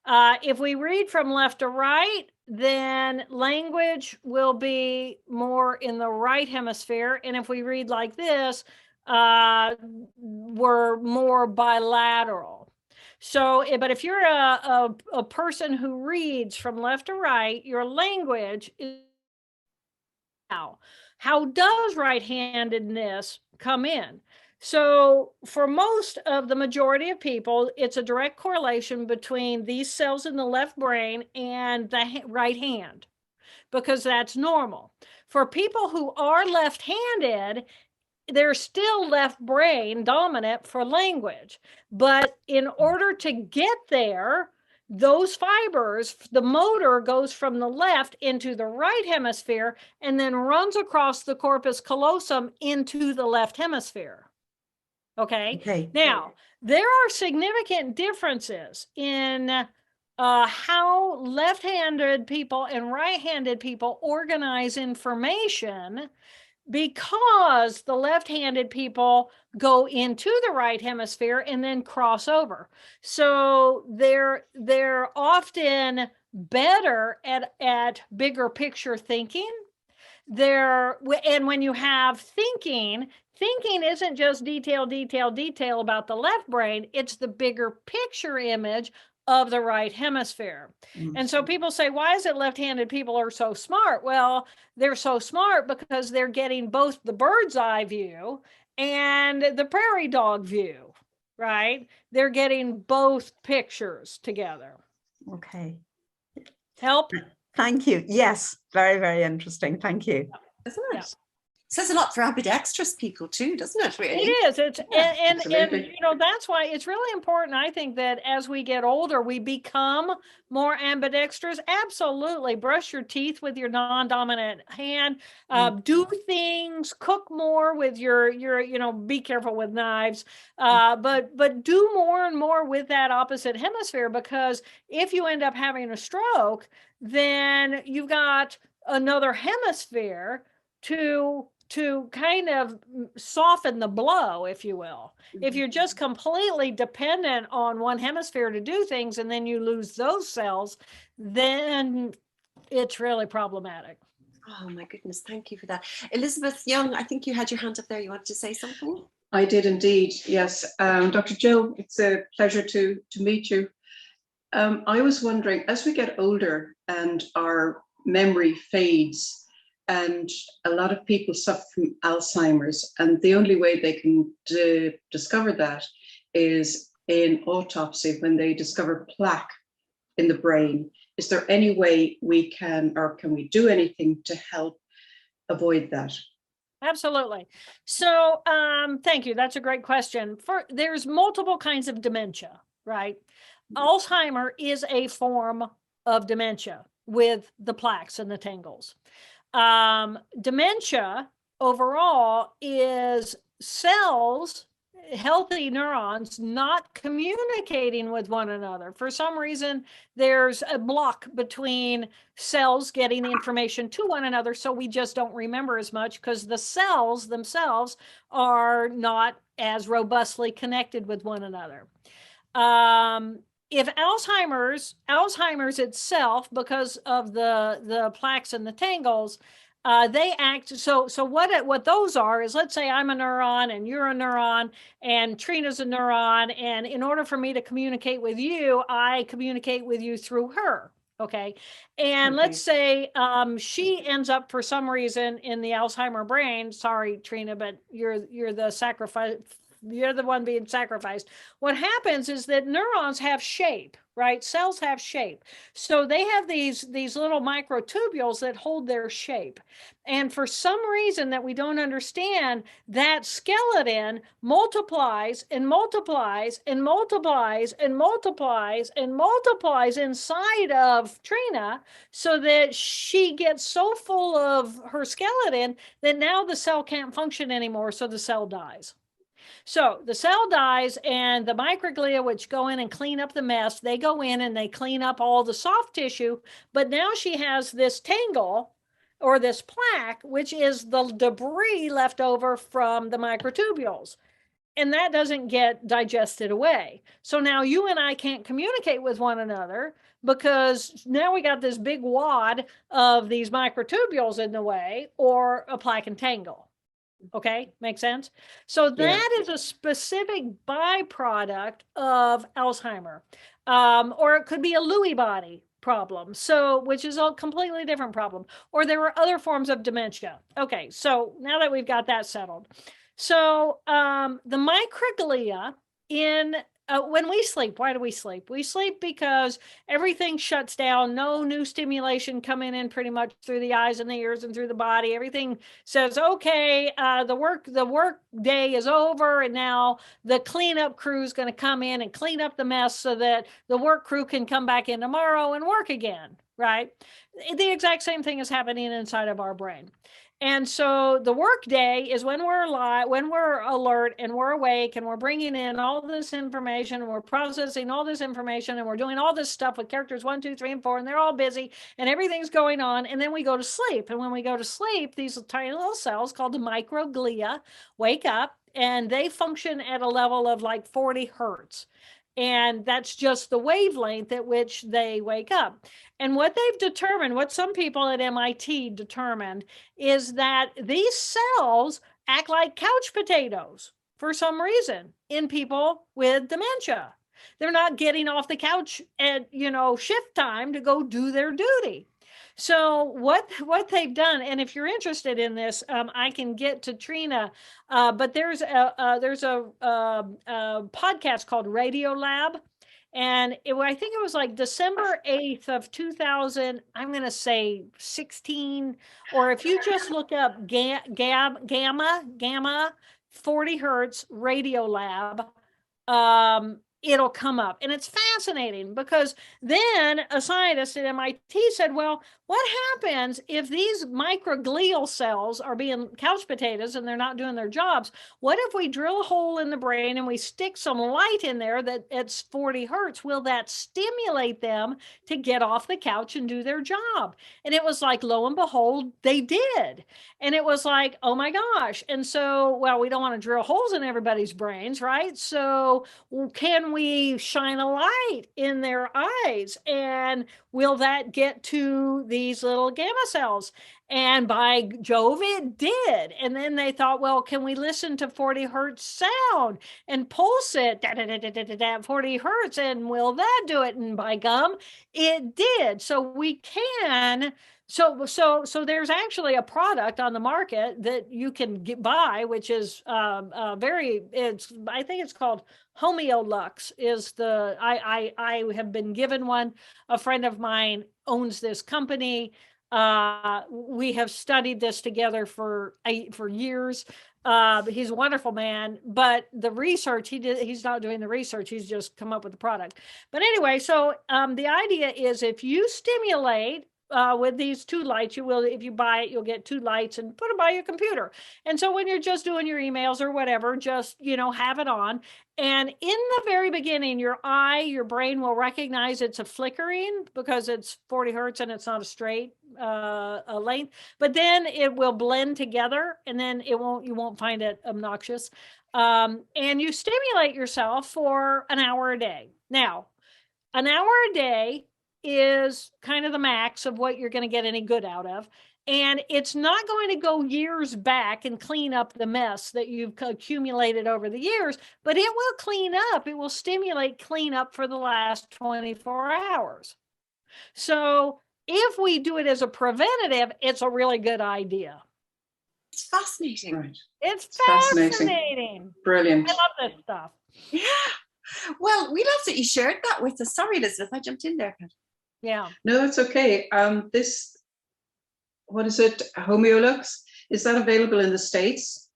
If we read from left to right, then language will be more in the right hemisphere. And if we read like this, we're more bilateral. So, but if you're a person who reads from left to right, your language is now. How does right-handedness come in? So for most of the majority of people, it's a direct correlation between these cells in the left brain and the right hand, because that's normal. For people who are left-handed, they're still left brain dominant for language. But in order to get there, those fibers, the motor goes from the left into the right hemisphere and then runs across the corpus callosum into the left hemisphere. Okay. Now, there are significant differences in how left-handed people and right-handed people organize information, because the left-handed people go into the right hemisphere and then cross over. So they're often better at bigger picture thinking. And when you have thinking isn't just detail about the left brain, it's the bigger picture image of the right hemisphere. And so people say, why is it left-handed people are so smart? Well, they're so smart because they're getting both the bird's eye view and the prairie dog view, right? They're getting both pictures together. Okay. Help? Thank you. Yes, very, very interesting. Thank you. Isn't it? Yeah. Says a lot for ambidextrous people too, doesn't it? Really, it is. It's and you know, that's why it's really important. I think that as we get older, we become more ambidextrous. Absolutely, brush your teeth with your non-dominant hand. Do things. Cook more with your. You know, be careful with knives. But do more and more with that opposite hemisphere, because if you end up having a stroke, then you've got another hemisphere to kind of soften the blow, if you will. If you're just completely dependent on one hemisphere to do things and then you lose those cells, then it's really problematic. Oh my goodness, thank you for that. Elizabeth Young, I think you had your hand up there. You wanted to say something? I did indeed, yes. Dr. Jill, it's a pleasure to meet you. I was wondering, as we get older and our memory fades, and a lot of people suffer from Alzheimer's, and the only way they can discover that is in autopsy, when they discover plaque in the brain. Is there any way we can, or can we do anything to help avoid that? Absolutely. So thank you. That's a great question. There's multiple kinds of dementia, right? Alzheimer is a form of dementia with the plaques and the tangles. Dementia overall is cells, healthy neurons, not communicating with one another. For some reason, there's a block between cells getting the information to one another, so we just don't remember as much because the cells themselves are not as robustly connected with one another. if Alzheimer's itself, because of the plaques and the tangles, they act. So what those are is, let's say I'm a neuron and you're a neuron and Trina's a neuron, and in order for me to communicate with you, I communicate with you through her. Okay. And Okay. let's say she ends up for some reason in the Alzheimer brain. Sorry, Trina, but you're the sacrifice. You're the one being sacrificed. What happens is that neurons have shape, right? Cells have shape. So they have these little microtubules that hold their shape. And for some reason that we don't understand, that skeleton multiplies and multiplies and multiplies and multiplies and multiplies inside of Trina, so that she gets so full of her skeleton that now the cell can't function anymore. So the cell dies. So the cell dies, and the microglia, which go in and clean up the mess, they go in and they clean up all the soft tissue. But now she has this tangle or this plaque, which is the debris left over from the microtubules. And that doesn't get digested away. So now you and I can't communicate with one another, because now we got this big wad of these microtubules in the way, or a plaque and tangle. Okay, makes sense? So that is a specific byproduct of Alzheimer. Or it could be a Lewy body problem, so which is a completely different problem. Or there are other forms of dementia. Okay, so now that we've got that settled. So the microglia in when we sleep, why do we sleep? We sleep because everything shuts down. No new stimulation coming in pretty much through the eyes and the ears and through the body. Everything says, okay, the work day is over, and now the cleanup crew is going to come in and clean up the mess so that the work crew can come back in tomorrow and work again, right? The exact same thing is happening inside of our brain. And so the work day is when we're alive, when we're alert and we're awake and we're bringing in all this information and we're processing all this information and we're doing all this stuff with characters 1, 2, 3, and 4, and they're all busy and everything's going on. And then we go to sleep. And when we go to sleep, these tiny little cells called the microglia wake up, and they function at a level of like 40 hertz. And that's just the wavelength at which they wake up. And what they've determined, what some people at MIT determined, is that these cells act like couch potatoes for some reason in people with dementia. They're not getting off the couch at, shift time to go do their duty. So what they've done, and if you're interested in this, I can get to Trina, but there's a podcast called Radio Lab, and I think it was like December 8th of 2000, I'm going to say 16, or if you just look up gamma 40 hertz Radio Lab, it'll come up. And it's fascinating, because then a scientist at MIT said, well, what happens if these microglial cells are being couch potatoes and they're not doing their jobs? What if we drill a hole in the brain and we stick some light in there that it's 40 hertz? Will that stimulate them to get off the couch and do their job? And it was like, lo and behold, they did. And it was like, oh my gosh. And so, well, we don't want to drill holes in everybody's brains, right? So can we shine a light in their eyes? And will that get to these little gamma cells? And by Jove, it did. And then they thought, well, can we listen to 40 hertz sound and pulse it, 40 hertz, and will that do it? And by gum, it did. So we can. So there's actually a product on the market that you can buy, which is I think it's called Homeolux. I have been given one. A friend of mine owns this company. We have studied this together for years. He's a wonderful man, but the research he's not doing the research. He's just come up with the product. But anyway, so the idea is, if you stimulate with these two lights, if you buy it, you'll get two lights and put them by your computer. And so when you're just doing your emails or whatever, just, have it on. And in the very beginning, your brain will recognize it's a flickering because it's 40 hertz and it's not a straight length. But then it will blend together, and then you won't find it obnoxious. And you stimulate yourself for an hour a day. Now, An hour a day is kind of the max of what you're going to get any good out of. And it's not going to go years back and clean up the mess that you've accumulated over the years, but it will clean up. It will stimulate cleanup for the last 24 hours. So if we do it as a preventative, it's a really good idea. It's fascinating. Right. It's fascinating. fascinating. Brilliant. I love this stuff. Yeah. Well, we love that you shared that with us. Sorry, Elizabeth, I jumped in there. Yeah. No, it's okay. This, what is it? Homeolux? Is that available in the States?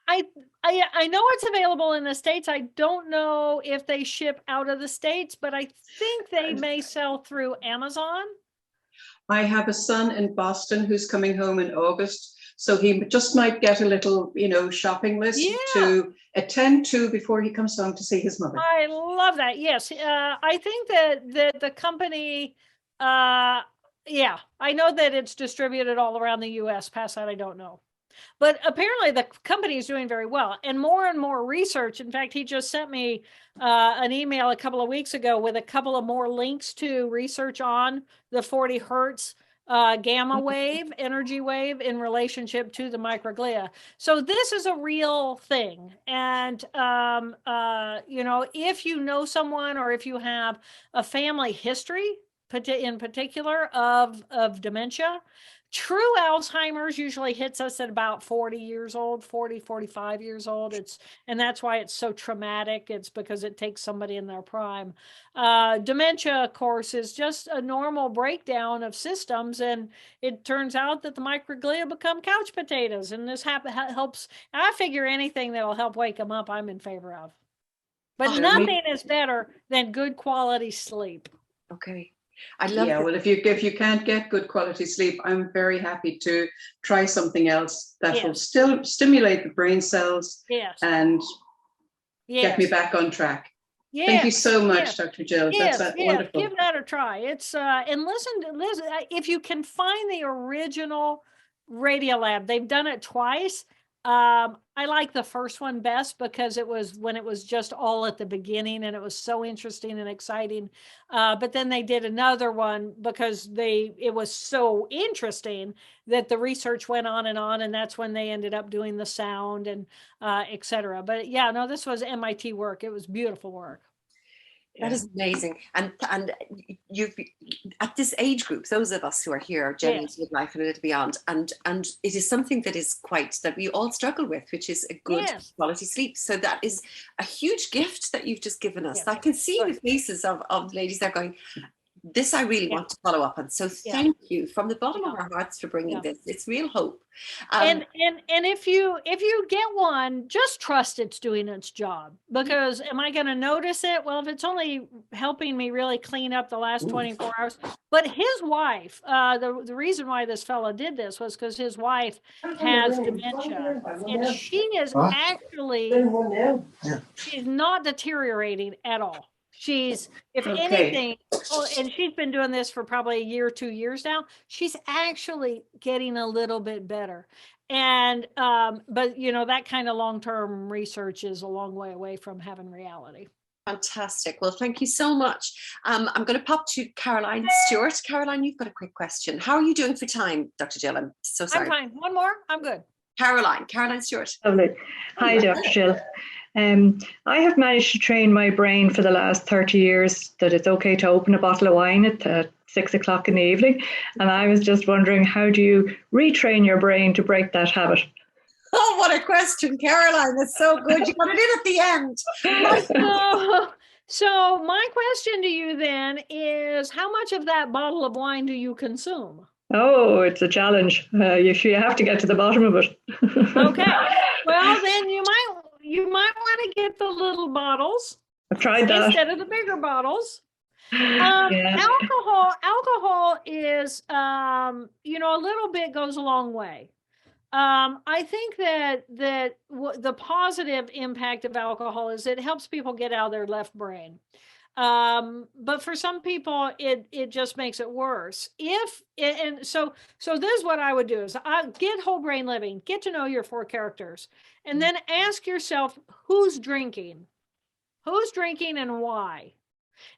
I know it's available in the States. I don't know if they ship out of the States, but I think they may sell through Amazon. I have a son in Boston who's coming home in August, so he just might get a little, shopping list to attend to before he comes home to see his mother. I love that. Yes. I think that the company, I know that it's distributed all around the US. Past that, I don't know. But apparently the company is doing very well, and more research. In fact, he just sent me an email a couple of weeks ago with a couple of more links to research on the 40 hertz gamma wave, energy wave in relationship to the microglia. So this is a real thing. And, if you know someone, or if you have a family history in particular of dementia, true Alzheimer's usually hits us at about 40 years old, 40, 45 years old. And that's why it's so traumatic. It's because it takes somebody in their prime. Dementia, of course, is just a normal breakdown of systems. And it turns out that the microglia become couch potatoes. And this helps. I figure anything that'll help wake them up, I'm in favor of. But nothing is better than good quality sleep. Okay. I love it. Well, if you can't get good quality sleep, I'm very happy to try something else that will still stimulate the brain cells and get me back on track. Thank you so much, Dr. Jill. That's wonderful. Give that a try. It's and listen, if you can find the original Radiolab, they've done it twice. I like the first one best because it was when it was just all at the beginning and it was so interesting and exciting. But then they did another one because it was so interesting that the research went on, and that's when they ended up doing the sound and et cetera. But this was MIT work. It was beautiful work. That is amazing. And you've at this age group, those of us who are here, Jenny's midlife and a little beyond, and it is something that we all struggle with, which is a good quality sleep. So that is a huge gift that you've just given us. Yes. I can see the faces of ladies that are going, this I really want to follow up on. So thank you from the bottom of our hearts for bringing this. It's real hope. And if you get one, just trust it's doing its job, because am I going to notice it? Well, if it's only helping me really clean up the last 24 hours. But his wife, the reason why this fellow did this was because his wife has dementia, and she is actually, she's not deteriorating at all. She's, if anything, and she's been doing this for probably a year or 2 years now, she's actually getting a little bit better. And, but that kind of long-term research is a long way away from having reality. Fantastic. Well, thank you so much. I'm going to pop to Caroline Stewart. Caroline, you've got a quick question. How are you doing for time, Dr. Jill? I'm so sorry. I'm fine. One more. I'm good. Caroline Stewart. Lovely. Hi, Dr. Jill. I have managed to train my brain for the last 30 years that it's okay to open a bottle of wine at 6 o'clock in the evening. And I was just wondering, how do you retrain your brain to break that habit? Oh, what a question, Caroline. That's so good. You got it in at the end. So my question to you then is, how much of that bottle of wine do you consume? Oh, it's a challenge. You have to get to the bottom of it. Okay. Well, then you might want to get the little bottles. I've tried that instead of the bigger bottles. Alcohol is, a little bit goes a long way. I think that the positive impact of alcohol is it helps people get out of their left brain. But for some people, it just makes it worse. So this is what I would do is get whole brain living, get to know your 4 characters, and then ask yourself, who's drinking and why?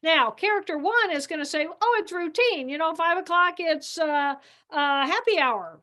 Now, character 1 is going to say, oh, it's routine. 5 o'clock, it's happy hour,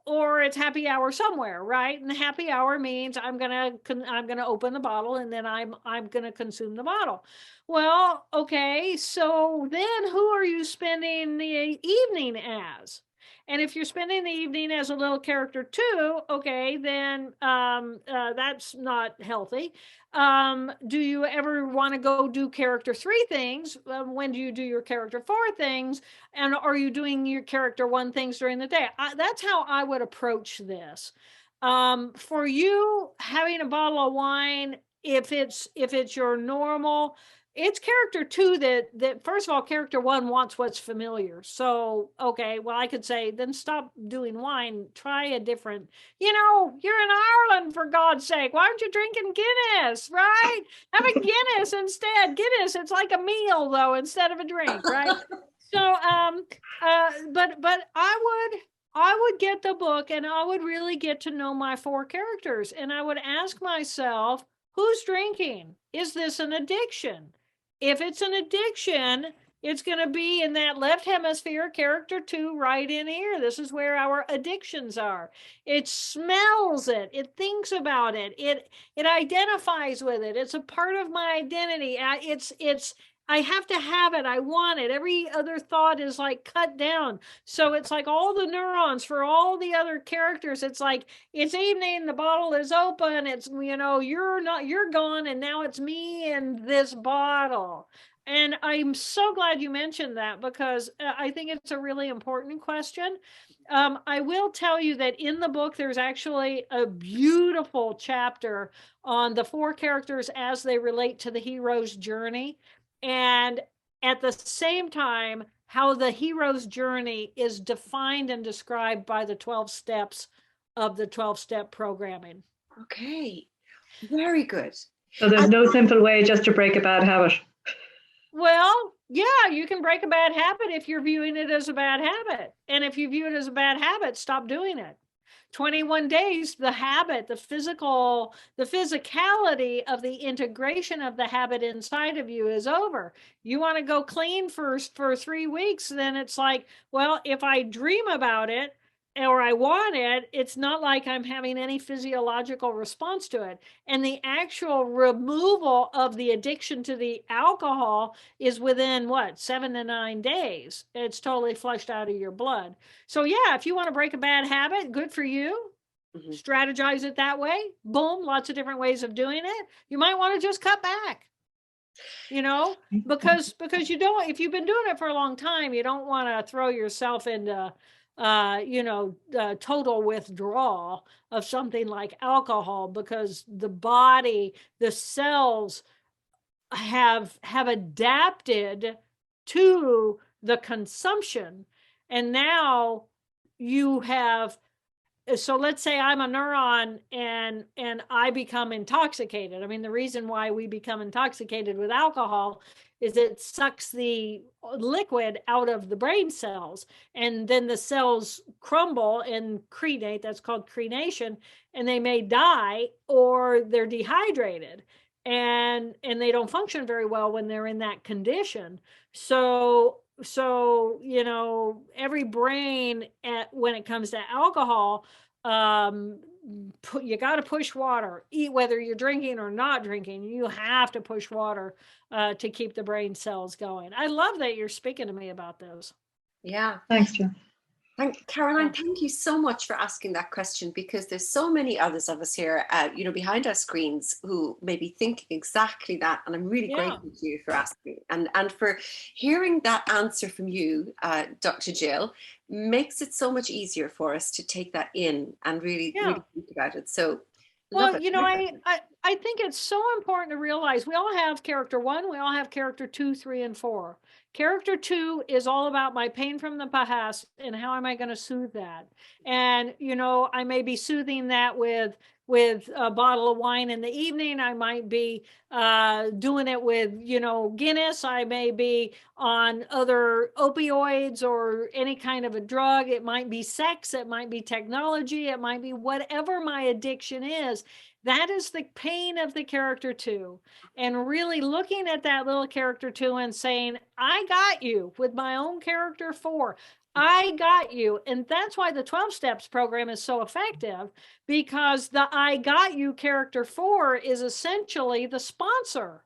or it's happy hour somewhere, right? And the happy hour means I'm going to open the bottle and then I'm going to consume the bottle. Well, okay, so then who are you spending the evening as? And if you're spending the evening as a little character 2, okay, then that's not healthy. Do you ever want to go do character 3 things? When do you do your character 4 things? And are you doing your character 1 things during the day? That's how I would approach this. For you, having a bottle of wine, if it's your normal, it's character 2 that first of all, character 1 wants what's familiar. So, okay, well, I could say, then stop doing wine, try a different, you're in Ireland, for God's sake. Why aren't you drinking Guinness, right? Have a Guinness instead. Guinness, it's like a meal though, instead of a drink, right? So, but I would get the book and I would really get to know my 4 characters. And I would ask myself, who's drinking? Is this an addiction? If it's an addiction, it's going to be in that left hemisphere, character 2, right in here. This is where our addictions are. It smells it. It thinks about it. It identifies with it. It's a part of my identity. I have to have it. I want it. Every other thought is like cut down. So it's like all the neurons for all the other characters. It's like, it's evening, the bottle is open. It's, you're gone. And now it's me and this bottle. And I'm so glad you mentioned that, because I think it's a really important question. I will tell you that in the book, there's actually a beautiful chapter on the 4 characters as they relate to the hero's journey. And at the same time, how the hero's journey is defined and described by the 12 steps of the 12-step programming. Okay, very good. So there's no simple way just to break a bad habit. Well, yeah, you can break a bad habit if you're viewing it as a bad habit. And if you view it as a bad habit, stop doing it. 21 days, the habit, the physicality of the integration of the habit inside of you is over. You want to go clean for 3 weeks, then it's like, well, if I dream about it or I want it, it's not like I'm having any physiological response to it. And the actual removal of the addiction to the alcohol is within 7 to 9 days. It's totally flushed out of your blood. So yeah, if you want to break a bad habit, good for you. Mm-hmm. Strategize it that way. Boom, lots of different ways of doing it. You might want to just cut back. Because you don't, if you've been doing it for a long time, you don't want to throw yourself into total withdrawal of something like alcohol, because the body, the cells have adapted to the consumption. And now you have, so let's say I'm a neuron and I become intoxicated. I mean, the reason why we become intoxicated with alcohol is it sucks the liquid out of the brain cells, and then the cells crumble and crenate. That's called crenation, and they may die or they're dehydrated, and they don't function very well when they're in that condition. So every brain when it comes to alcohol, you got to push water. Eat, whether you're drinking or not drinking, you have to push water to keep the brain cells going. I love that you're speaking to me about those. Yeah. Thanks, Jen. Caroline, thank you so much for asking that question, because there's so many others of us here, behind our screens who may be thinking exactly that. And I'm really grateful to you for asking and for hearing that answer from you, Dr. Jill, makes it so much easier for us to take that in and really think about it. So, well, I think it's so important to realize we all have character 1, we all have character 2, 3, and 4. Character 2 is all about my pain from the past and how am I going to soothe that. And, you know, I may be soothing that with a bottle of wine in the evening. I might be doing it with, you know, Guinness. I may be on other opioids or any kind of a drug. It might be sex. It might be technology. It might be whatever my addiction is. That is the pain of the character 2. And really looking at that little character 2 and saying, I got you with my own character 4. I got you. And that's why the 12 steps program is so effective, because the I got you character 4 is essentially the sponsor.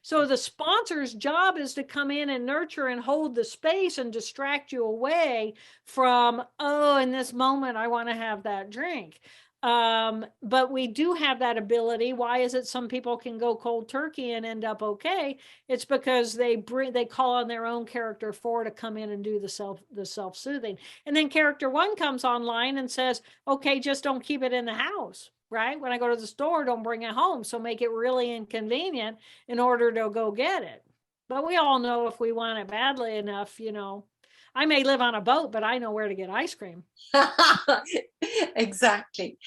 So the sponsor's job is to come in and nurture and hold the space and distract you away from, oh, in this moment, I want to have that drink. But we do have that ability. Why is it some people can go cold turkey and end up okay? It's because they call on their own character 4 to come in and do the self-soothing. And then character 1 comes online and says, okay, just don't keep it in the house, right? When I go to the store, don't bring it home. So make it really inconvenient in order to go get it. But we all know if we want it badly enough, you know, I may live on a boat, but I know where to get ice cream. Exactly.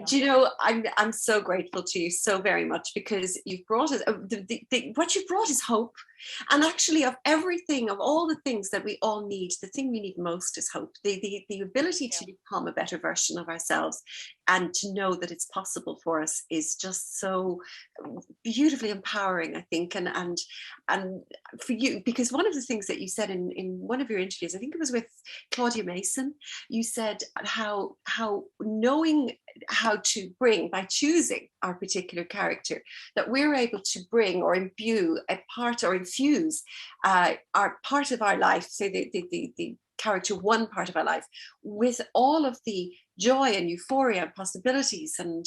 Do you know, I'm so grateful to you so very much, because you've brought us, what you've brought is hope. And actually, of everything, of all the things that we all need, the thing we need most is hope. The ability to become a better version of ourselves and to know that it's possible for us is just so beautifully empowering, I think. And for you, because one of the things that you said in one of your interviews, I think it was with Claudia Mason, you said how knowing how to bring, by choosing our particular character, that we're able to bring or imbue a part or infuse our part of our life, say the character 1 part of our life, with all of the joy and euphoria and possibilities and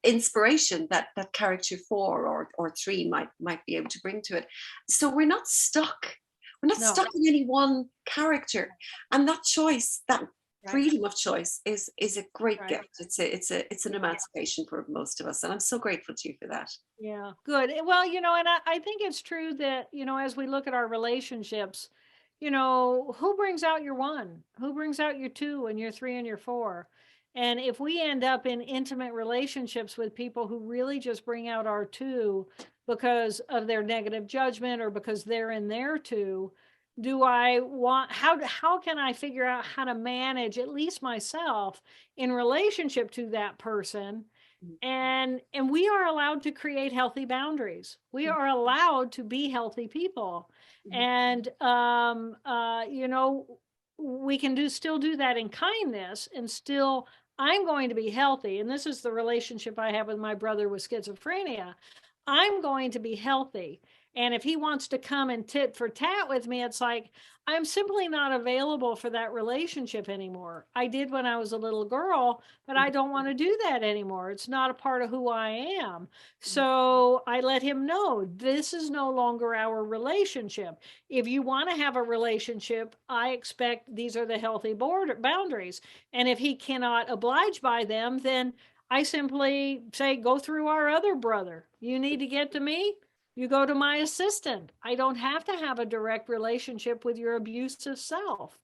inspiration that character 4 or 3 might be able to bring to it. So we're not stuck. We're not stuck in any one character, and that choice, that freedom of choice, is a great gift. It's an emancipation for most of us, and I'm so grateful to you for that. Yeah, good. Well, you know, and I think it's true that, you know, as we look at our relationships, you know, who brings out your 1? Who brings out your 2 and your 3 and your 4? And if we end up in intimate relationships with people who really just bring out our 2 because of their negative judgment or because they're in their 2, how can I figure out how to manage, at least myself, in relationship to that person? And we are allowed to create healthy boundaries. We are allowed to be healthy people. And you know, we can still do that in kindness, and still I'm going to be healthy. And this is the relationship I have with my brother with schizophrenia. I'm going to be healthy. And if he wants to come and tit for tat with me, it's like, I'm simply not available for that relationship anymore. I did when I was a little girl, but I don't want to do that anymore. It's not a part of who I am. So I let him know this is no longer our relationship. If you want to have a relationship, I expect these are the healthy boundaries. And if he cannot oblige by them, then I simply say, go through our other brother. You need to get to me, you go to my assistant. I don't have to have a direct relationship with your abusive self.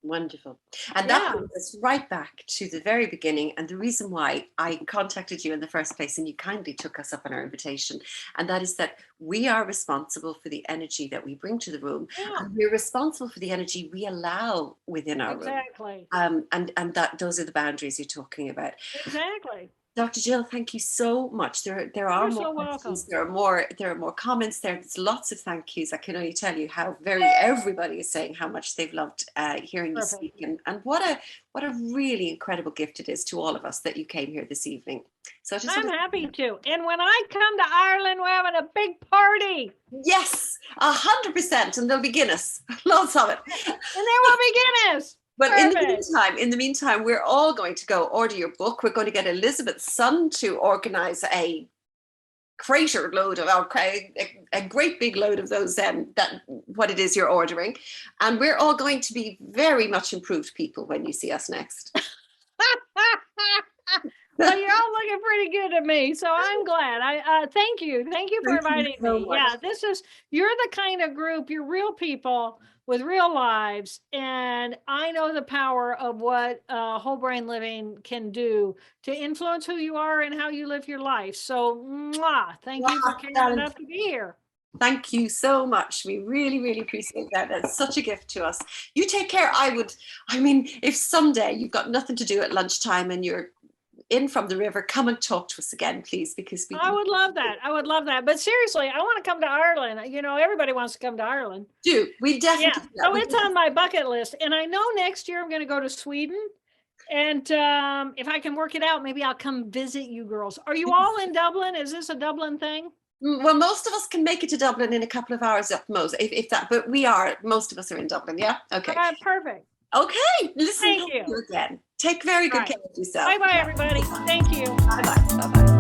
Wonderful. And that brings us right back to the very beginning, and the reason why I contacted you in the first place, and you kindly took us up on our invitation, and that is that we are responsible for the energy that we bring to the room, and we're responsible for the energy we allow within our room. And that those are the boundaries you're talking about. Exactly. Dr. Jill, thank you so much. There are You're more so questions. welcome. There are more comments. There's lots of thank yous. I can only tell you how everybody is saying how much they've loved hearing you speak, and what a really incredible gift it is to all of us that you came here this evening. So I'm happy to. And when I come to Ireland, we're having a big party. Yes, 100%, and there'll be Guinness, lots of it, and there will be Guinness. But in the meantime, we're all going to go order your book. We're going to get Elizabeth's son to organize a crater load of a great big load of those what it is you're ordering, and we're all going to be very much improved people when you see us next. Well, you're all looking it pretty good to me. So I'm glad. Thank you. Thank you for Thank you inviting so me. much. Yeah, you're the kind of group, you're real people with real lives. And I know the power of what whole brain living can do to influence who you are and how you live your life. So thank you for caring enough to be here. Thank you so much. We really, really appreciate that. That's such a gift to us. You take care. If someday you've got nothing to do at lunchtime and you're in from the river, come and talk to us again, please, because I would love that. I would love that. But seriously, I want to come to Ireland. You know, everybody wants to come to Ireland. we definitely. Yeah. So it's on my bucket list. And I know next year I'm going to go to Sweden. And if I can work it out, maybe I'll come visit you girls. Are you all in Dublin? Is this a Dublin thing? Well, most of us can make it to Dublin in a couple of hours at most, if that. But most of us are in Dublin. Yeah. Okay. Perfect. Okay. Listen. Thank you again. Take very good care of yourself. Bye bye, everybody. Thank you. Bye bye. Bye bye.